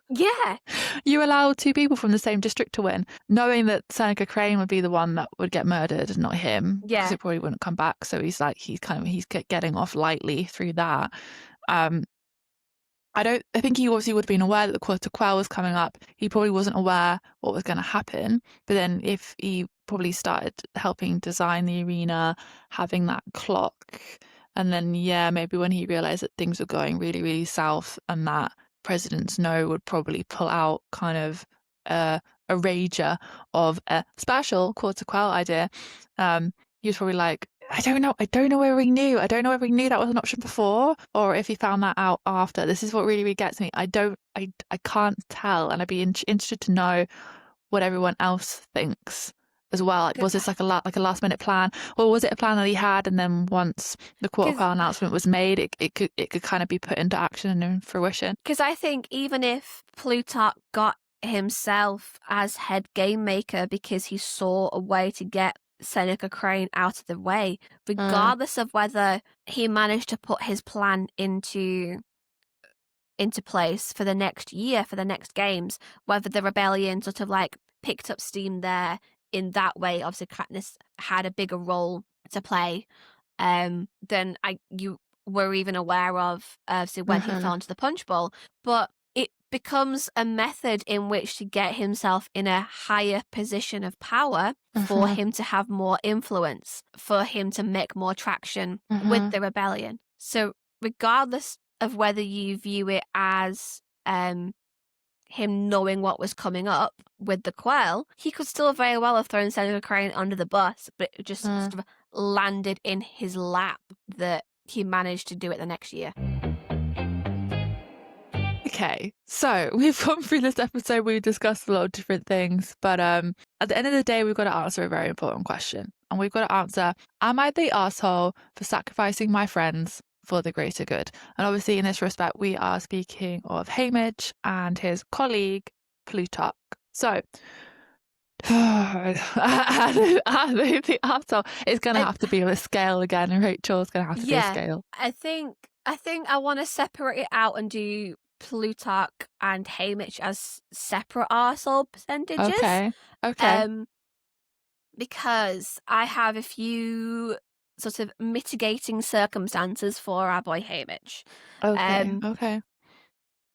Yeah. You allow two people from the same district to win, knowing that Seneca Crane would be the one that would get murdered and not him. Yeah. Because it probably wouldn't come back. So he's getting off lightly through that. I think he obviously would have been aware that the Quarter Quell was coming up. He probably wasn't aware what was going to happen. But then if he probably started helping design the arena, having that clock, and then, maybe when he realized that things were going really, really south and that President Snow would probably pull out kind of a rager of a special Quarter Quell idea, he was probably like, I don't know whether he knew. I don't know whether he knew that was an option before or if he found that out after. This is what really, really gets me. I can't tell, and I'd be interested to know what everyone else thinks as well. Like, was this like a last minute plan, or was it a plan that he had, and then once the Quarter Quell announcement was made, it could kind of be put into action and in fruition? Because I think even if Plutarch got himself as head game maker because he saw a way to get Seneca Crane out of the way, regardless of whether he managed to put his plan into place for the next year, for the next games, whether the rebellion sort of like picked up steam there in that way. Obviously Katniss had a bigger role to play than you were even aware of when he fell into the punch bowl, but it becomes a method in which to get himself in a higher position of power for him to have more influence, for him to make more traction with the rebellion. So regardless of whether you view it as him knowing what was coming up with the Quell, he could still very well have thrown Senator Crane under the bus, but it just sort of landed in his lap that he managed to do it the next year. Okay, so we've gone through this episode, we've discussed a lot of different things, but at the end of the day, we've got to answer a very important question. And we've got to answer, am I the asshole for sacrificing my friends for the greater good? And obviously in this respect, we are speaking of Haymitch and his colleague, Plutarch. So, the asshole is going to have to be on a scale again, and Rachel's going to have to be a scale. I think I want to separate it out and do Plutarch and Haymitch as separate arsehole percentages. Okay. Because I have a few sort of mitigating circumstances for our boy Haymitch. Okay.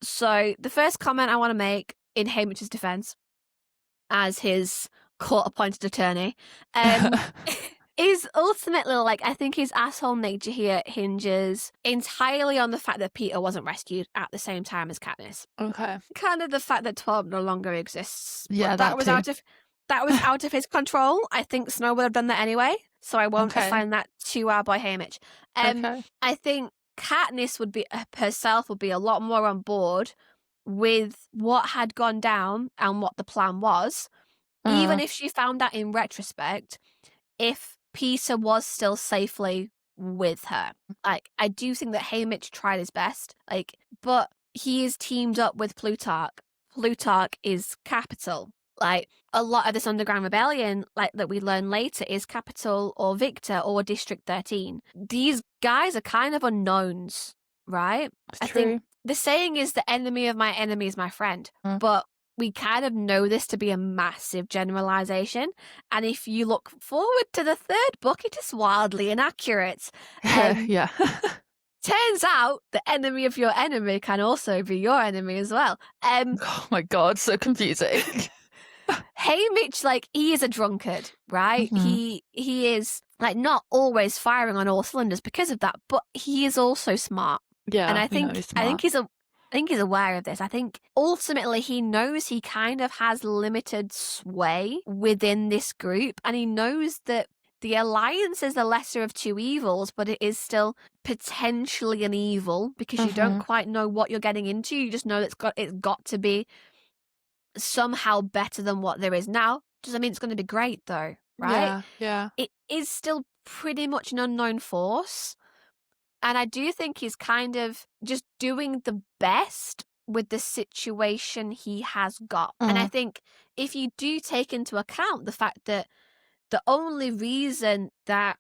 So the first comment I want to make in Haymitch's defense, as his court-appointed attorney, is ultimately, like, I think his asshole nature here hinges entirely on the fact that Peeta wasn't rescued at the same time as Katniss. Okay. Kind of the fact that 12 no longer exists. Yeah, that was out of his control. I think Snow would have done that anyway, so I won't assign that to our boy Haymitch. I think Katniss would be a lot more on board with what had gone down and what the plan was, even if she found out in retrospect, if Peeta was still safely with her. Like, I do think that Haymitch tried his best, but he is teamed up with Plutarch. Plutarch is capital. like a lot of this underground rebellion, like that we learn later, is Capital or Victor or District 13. These guys are kind of unknowns, right? It's I true. think the saying is the enemy of my enemy is my friend, but we kind of know this to be a massive generalization. And if you look forward to the third book, it is wildly inaccurate. Yeah. Turns out the enemy of your enemy can also be your enemy as well. Oh my God, so confusing. Haymitch, like, he is a drunkard, right? He is like not always firing on all cylinders because of that, but he is also smart. Yeah, and I think he's aware of this. I think ultimately he knows he kind of has limited sway within this group, and he knows that the Alliance is the lesser of two evils, but it is still potentially an evil because you don't quite know what you're getting into. You just know it's got to be somehow better than what there is now. Doesn't mean it's going to be great though, right? Yeah. It is still pretty much an unknown force. And I do think he's kind of just doing the best with the situation he has got. And I think if you do take into account the fact that the only reason that,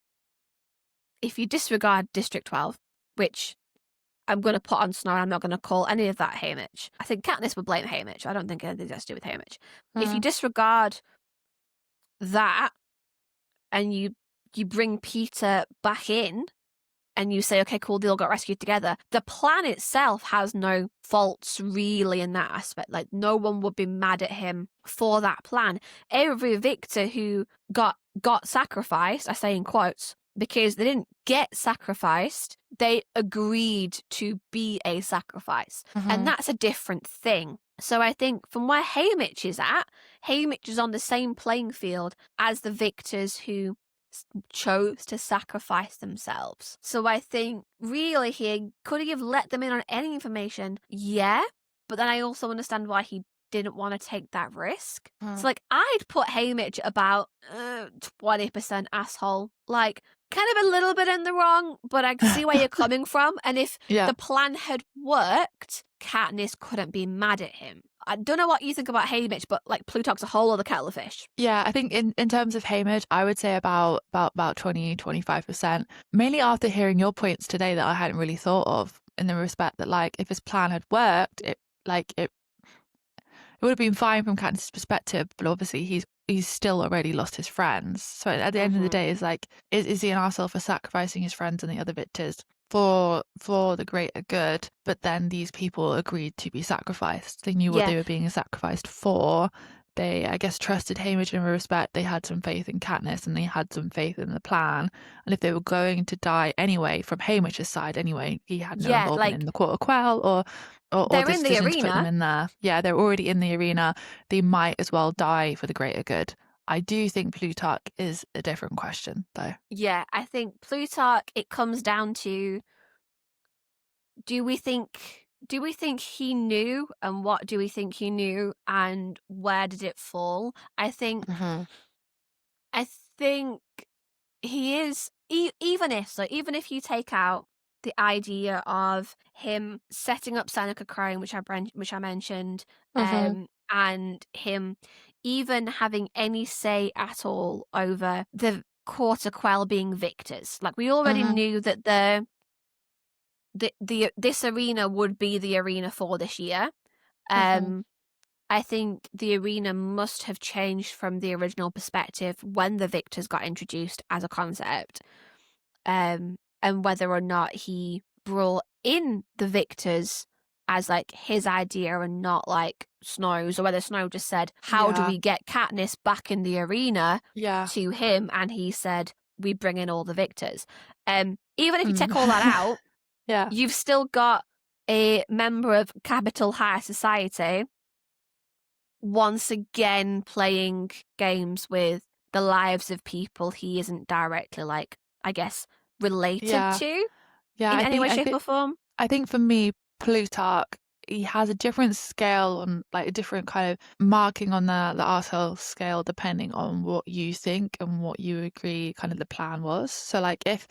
if you disregard District 12, which I'm going to put on Snow, I'm not going to call any of that Haymitch. I think Katniss would blame Haymitch. I don't think anything has to do with Haymitch. If you disregard that and you bring Peeta back in and you say, okay, cool, they all got rescued together, the plan itself has no faults really in that aspect. Like, no one would be mad at him for that plan. Every victor who got sacrificed, I say in quotes, because they didn't get sacrificed, they agreed to be a sacrifice. And that's a different thing. So I think from where Haymitch is at, Haymitch is on the same playing field as the victors who chose to sacrifice themselves. So I think really here, could he have let them in on any information? Yeah. But then I also understand why he didn't want to take that risk. So like, I'd put Haymitch about 20% asshole. Like, kind of a little bit in the wrong, but I see where you're coming from. And if the plan had worked, Katniss couldn't be mad at him. I don't know what you think about Haymitch, but like, Plutarch's a whole other kettle of fish. Yeah, I think in terms of Haymitch, I would say about 20-25%. Mainly after hearing your points today that I hadn't really thought of, in the respect that, like, if his plan had worked, it would have been fine from Katniss' perspective, but obviously he's still already lost his friends. So at the end of the day, it's like, is he an arsehole for sacrificing his friends and the other victors for the greater good? But then these people agreed to be sacrificed. They knew what they were being sacrificed for. They, I guess, trusted Haymitch in respect. They had some faith in Katniss and they had some faith in the plan. And if they were going to die anyway, from Haymitch's side anyway, he had no involvement in the Quarter Quell or they're in the arena. To put them in there. Yeah, they're already in the arena. They might as well die for the greater good. I do think Plutarch is a different question, though. Yeah, I think Plutarch, it comes down to, do we think he knew, and what do we think he knew, and where did it fall? I think he is, even if you take out the idea of him setting up Seneca Crane, which I mentioned, and him even having any say at all over the Quarter Quell being victors. Like, we already knew that this arena would be the arena for this year. I think the arena must have changed from the original perspective when the victors got introduced as a concept. And whether or not he brought in the victors as like his idea and not like Snow's, or whether Snow just said, how do we get Katniss back in the arena to him, and he said, we bring in all the victors. Even if you take all that out, you've still got a member of Capital High Society once again playing games with the lives of people he isn't directly, like, I guess, related to in any way, shape, or form. I think for me, Plutarch, he has a different scale, on like a different kind of marking on the arsehole scale, depending on what you think and what you agree kind of the plan was. So like, if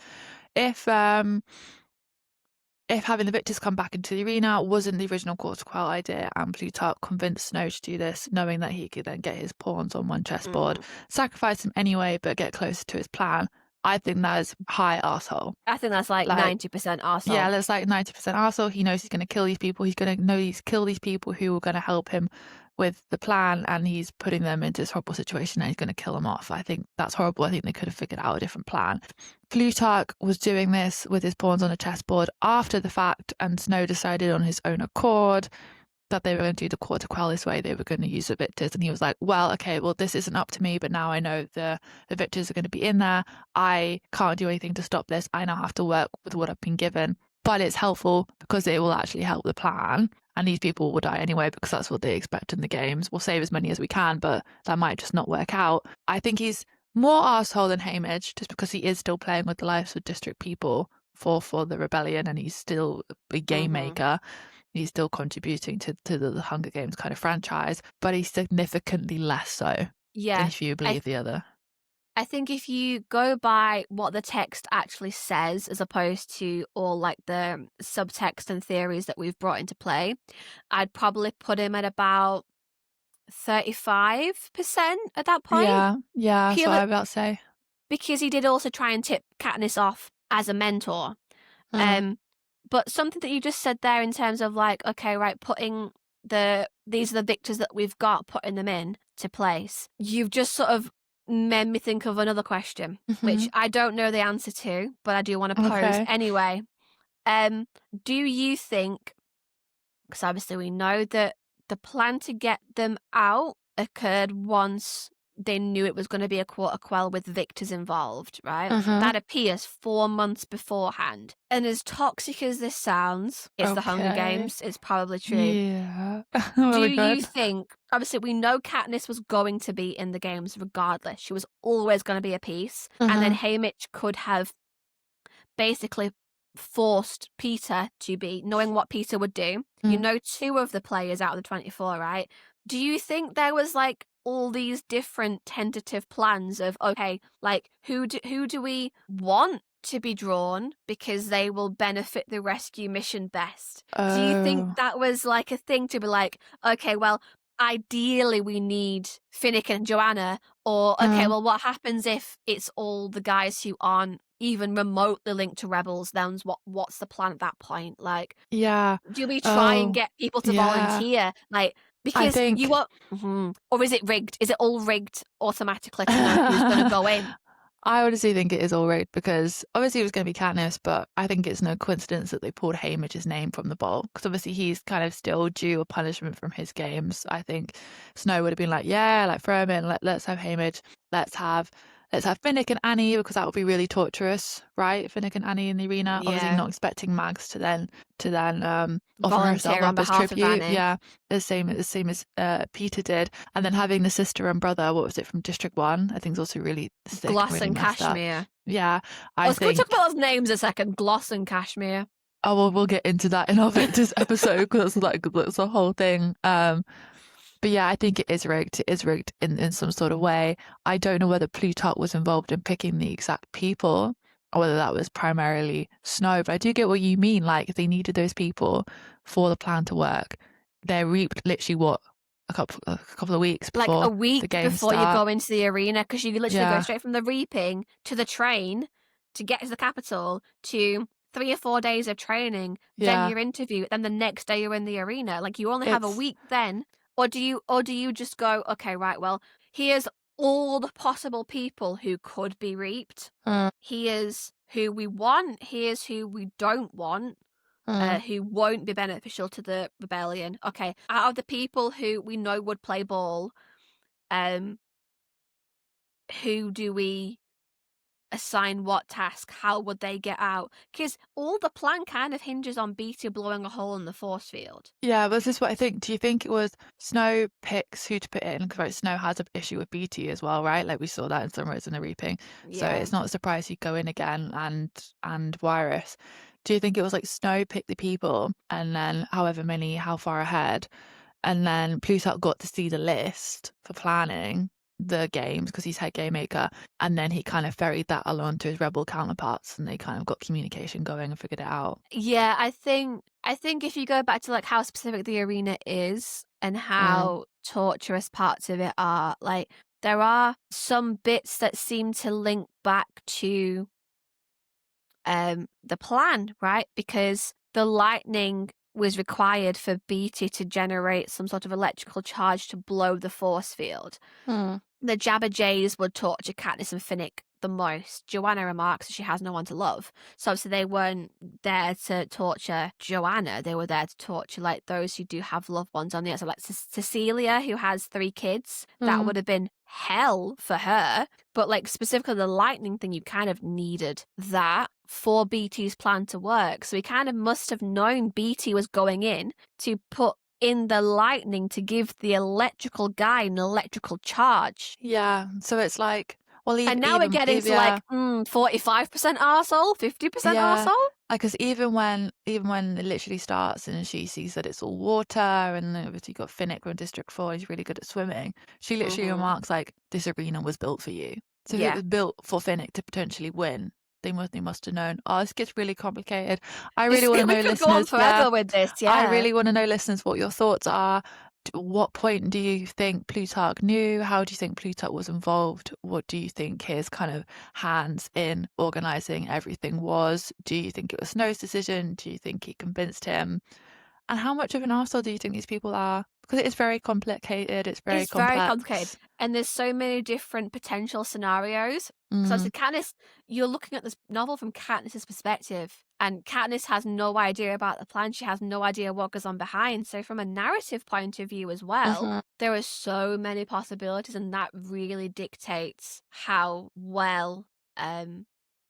if having the victors come back into the arena wasn't the original quarter quell idea, and Plutarch convinced Snow to do this, knowing that he could then get his pawns on one chessboard, sacrifice him anyway, but get closer to his plan, I think that is high arsehole. I think that's like 90% arsehole. Yeah, that's like 90% arsehole. He knows he's going to kill these people. He's going to know he's kill these people who are going to help him with the plan, and he's putting them into this horrible situation and he's going to kill them off. I think that's horrible. I think they could have figured out a different plan. Plutarch was doing this with his pawns on a chessboard after the fact, and Snow decided on his own accord that they were going to do the quarter quell this way. They were going to use the victors, and he was like, well, okay, well, this isn't up to me, but now I know the victors are going to be in there. I can't do anything to stop this. I now have to work with what I've been given, but it's helpful because it will actually help the plan, and these people will die anyway because that's what they expect in the games. We'll save as many as we can, but that might just not work out. I think he's more arsehole than Haymitch, just because he is still playing with the lives of district people for the rebellion, and he's still a game maker. He's still contributing to the Hunger Games kind of franchise, but he's significantly less so. Yeah. If you believe the other. I think if you go by what the text actually says, as opposed to all like the subtext and theories that we've brought into play, I'd probably put him at about 35% at that point. Yeah, that's what I was about to say. Because he did also try and tip Katniss off as a mentor. But something that you just said there in terms of like, okay, right, putting these are the victors that we've got, putting them in to place. You've just sort of made me think of another question, which I don't know the answer to, but I do want to pose anyway. Do you think, because obviously we know that the plan to get them out occurred once they knew it was going to be a quarter quell with victors involved, right? That appears 4 months beforehand. And as toxic as this sounds, it's the Hunger Games. It's probably true. Yeah. Do you think, obviously we know Katniss was going to be in the games regardless. She was always going to be a piece. And then Haymitch could have basically forced Peeta to be, knowing what Peeta would do. You know 2 of the players out of the 24, right? Do you think there was like all these different tentative plans of, okay, like who do we want to be drawn because they will benefit the rescue mission best? Do you think that was like a thing to be like, okay, well, ideally we need Finnick and Joanna, or okay, well, what happens if it's all the guys who aren't even remotely linked to rebels? Then what's the plan at that point? Like, do we try and get people to volunteer? Like, because you want, or is it rigged? Is it all rigged automatically to know who's going to go in? I honestly think it is all rigged, because obviously it was going to be Katniss, but I think it's no coincidence that they pulled Haymitch's name from the bowl, because obviously he's kind of still due a punishment from his games. I think Snow would have been like, yeah, like throw him in, let's have Haymitch, let's have Finnick and Annie, because that would be really torturous, right? Finnick and Annie in the arena. Yeah. Obviously not expecting Mags to then offer volunteer herself on up as behalf of tribute. Annie. Yeah, the same as Peeta did. And then having the sister and brother, what was it, from District 1? I think is also really sick. Gloss really and Kashmir. Yeah, Can we talk about those names a second? Gloss and Kashmir. Oh, well, we'll get into that in our Victors episode, because that's the whole thing. But yeah, I think it is rigged. It is rigged in some sort of way. I don't know whether Plutarch was involved in picking the exact people, or whether that was primarily Snow. But I do get what you mean. Like, if they needed those people for the plan to work, they're reaped literally a couple of weeks before, like a week the games before start. you go into the arena, because you literally go straight from the reaping to the train to get to the capital to 3 or 4 days of training, then your interview, then the next day you're in the arena. Like, you only have a week then. Or do you just go, okay, right, well, here's all the possible people who could be reaped. Here's who we want. Here's who we don't want, who won't be beneficial to the rebellion. Okay, out of the people who we know would play ball, who do we assign what task? How would they get out? Because all the plan kind of hinges on Peeta blowing a hole in the force field. Yeah, but this is what I think. Do you think it was Snow picks who to put in? Because right, Snow has an issue with Peeta as well, right? Like we saw that in Sunrise and the Reaping. So it's not a surprise he'd go in again and Wirus. Do you think it was like Snow picked the people, and then how far ahead, and then Plutarch got to see the list for planning, the games because he's head game maker, and then he kind of ferried that along to his rebel counterparts, and they kind of got communication going and figured it out. Yeah, I think if you go back to like how specific the arena is and how torturous parts of it are, like there are some bits that seem to link back to the plan, right? Because the lightning was required for Beetee to generate some sort of electrical charge to blow the force field. The Jabberjays would torture Katniss and Finnick the most. Joanna remarks she has no one to love. So obviously they weren't there to torture Joanna. They were there to torture like those who do have loved ones on the outside. Like Cecilia, who has 3 kids. That would have been hell for her. But like specifically the lightning thing, you kind of needed that for Beetee's plan to work. So he kind of must have known Beetee was going in to put in the lightning to give the electrical guy an electrical charge. Yeah, so it's like, well, and now we're getting to like 45% arsehole, 50% arsehole. Like, because even when it literally starts and she sees that it's all water, and then obviously you got Finnick from District 4, he's really good at swimming. She literally remarks like, "This arena was built for you." So if it was built for Finnick to potentially win, they must have known. Oh, this gets really complicated. I really want to know, listeners. Go on forever with this. Yeah, I really want to know, listeners, what your thoughts are. What point do you think Plutarch knew? How do you think Plutarch was involved? What do you think his kind of hands in organising everything was? Do you think it was Snow's decision? Do you think he convinced him? And how much of an arsehole do you think these people are? Because it is very complicated. It's very complicated. And there's so many different potential scenarios. So as Katniss, you're looking at this novel from Katniss's perspective, and Katniss has no idea about the plan. She has no idea what goes on behind. So from a narrative point of view as well, there are so many possibilities, and that really dictates how well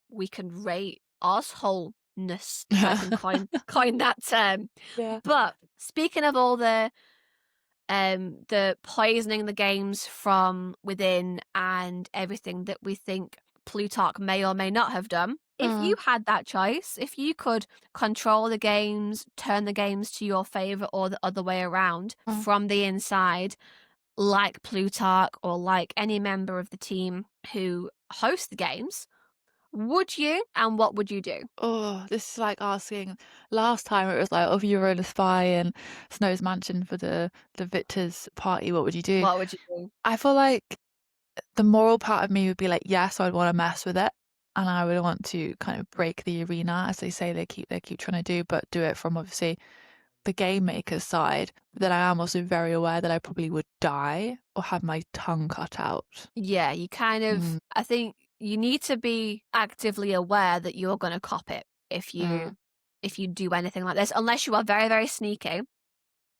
we can rate arseholeness, if I can coin that term. Yeah. But speaking of all the poisoning the games from within and everything that we think Plutarch may or may not have done, if you had that choice, if you could control the games, turn the games to your favour or the other way around from the inside, like Plutarch or like any member of the team who hosts the games, would you, and what would you do? Oh, this is like asking, last time it was like, oh, if you were a spy in Snow's mansion for the victor's party, what would you do? What would you do? I feel like the moral part of me would be like, yes, I'd want to mess with it, and I would want to kind of break the arena, as they say they keep trying to do, but do it from obviously the game maker's side. But then I am also very aware that I probably would die or have my tongue cut out. Yeah, you kind of, I think you need to be actively aware that you're going to cop it if you do anything like this, unless you are very, very sneaky.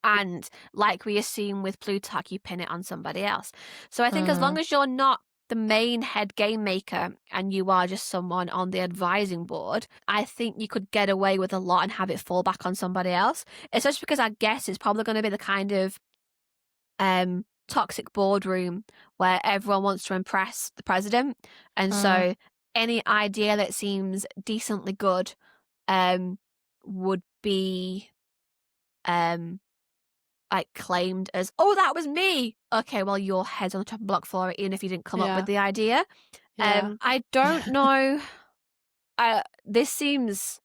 And like we assume with Plutarch, you pin it on somebody else. So I think as long as you're not the main head game maker and you are just someone on the advising board, I think you could get away with a lot and have it fall back on somebody else. Especially because I guess it's probably going to be the kind of toxic boardroom where everyone wants to impress the president, and so any idea that seems decently good would be like claimed as, oh, that was me. Okay, well, your head's on the chopping block for it, even if you didn't come up with the idea. I don't know. This seems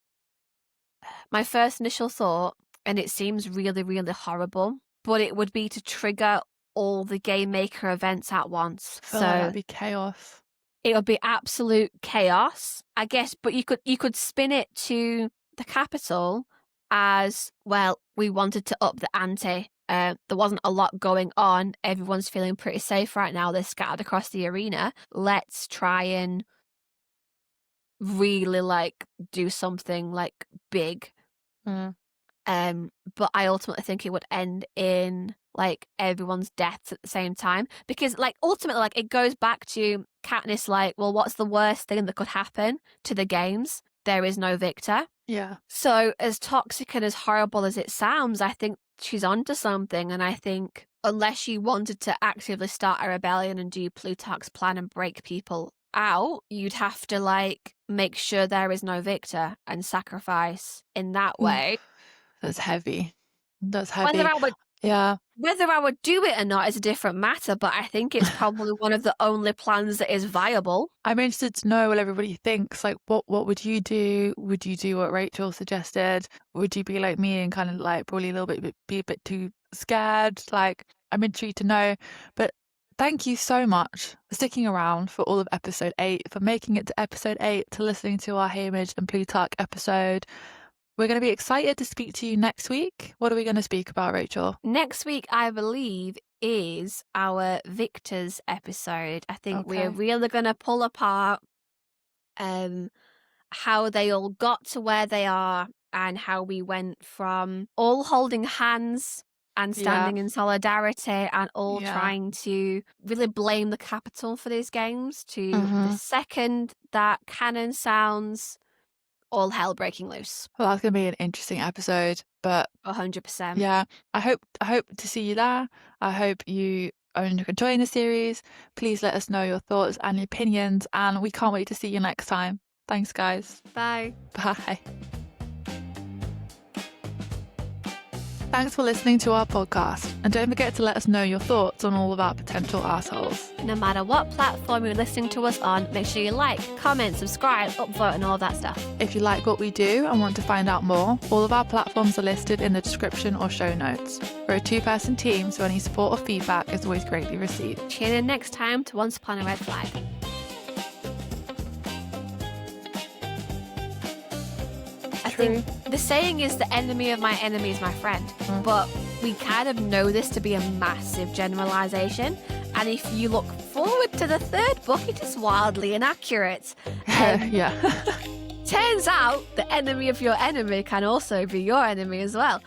my first initial thought, and it seems really, really horrible, but it would be to trigger all the game maker events at once. So that'd be chaos. It would be absolute chaos, I guess. But you could spin it to the Capitol as, well, we wanted to up the ante. There wasn't a lot going on. Everyone's feeling pretty safe right now. They're scattered across the arena. Let's try and really like do something like big. But I ultimately think it would end in like everyone's deaths at the same time, because like ultimately like it goes back to Katniss like, well, what's the worst thing that could happen to the games? There is no victor. Yeah. So as toxic and as horrible as it sounds, I think she's onto something. And I think unless you wanted to actively start a rebellion and do Plutarch's plan and break people out, you'd have to like make sure there is no victor and sacrifice in that way. That's heavy. That's heavy. Yeah. Whether I would do it or not is a different matter, but I think it's probably one of the only plans that is viable. I'm interested to know what everybody thinks. Like, what would you do? Would you do what Rachel suggested? Would you be like me and kind of like probably a little bit be a bit too scared? Like, I'm intrigued to know. But thank you so much for sticking around for all of episode 8, for making it to episode 8, to listening to our Haymitch and Plutarch episode. We're going to be excited to speak to you next week. What are we going to speak about, Rachel? Next week, I believe, is our Victors episode. I think we're really going to pull apart how they all got to where they are and how we went from all holding hands and standing in solidarity and all trying to really blame the Capitol for these games to the second that cannon sounds, all hell breaking loose. Well, that's going to be an interesting episode, but 100%. Yeah, I hope to see you there. I hope you are enjoying the series. Please let us know your thoughts and opinions, and we can't wait to see you next time. Thanks, guys. Bye. Bye. Thanks for listening to our podcast, and don't forget to let us know your thoughts on all of our potential assholes. No matter what platform you're listening to us on, make sure you like, comment, subscribe, upvote, and all that stuff. If you like what we do and want to find out more, all of our platforms are listed in the description or show notes. We're a 2-person team, so any support or feedback is always greatly received. Tune in next time to Once Upon a Red Flag. I think the saying is the enemy of my enemy is my friend, but we kind of know this to be a massive generalization. And if you look forward to the 3rd book, it is wildly inaccurate. Turns out the enemy of your enemy can also be your enemy as well.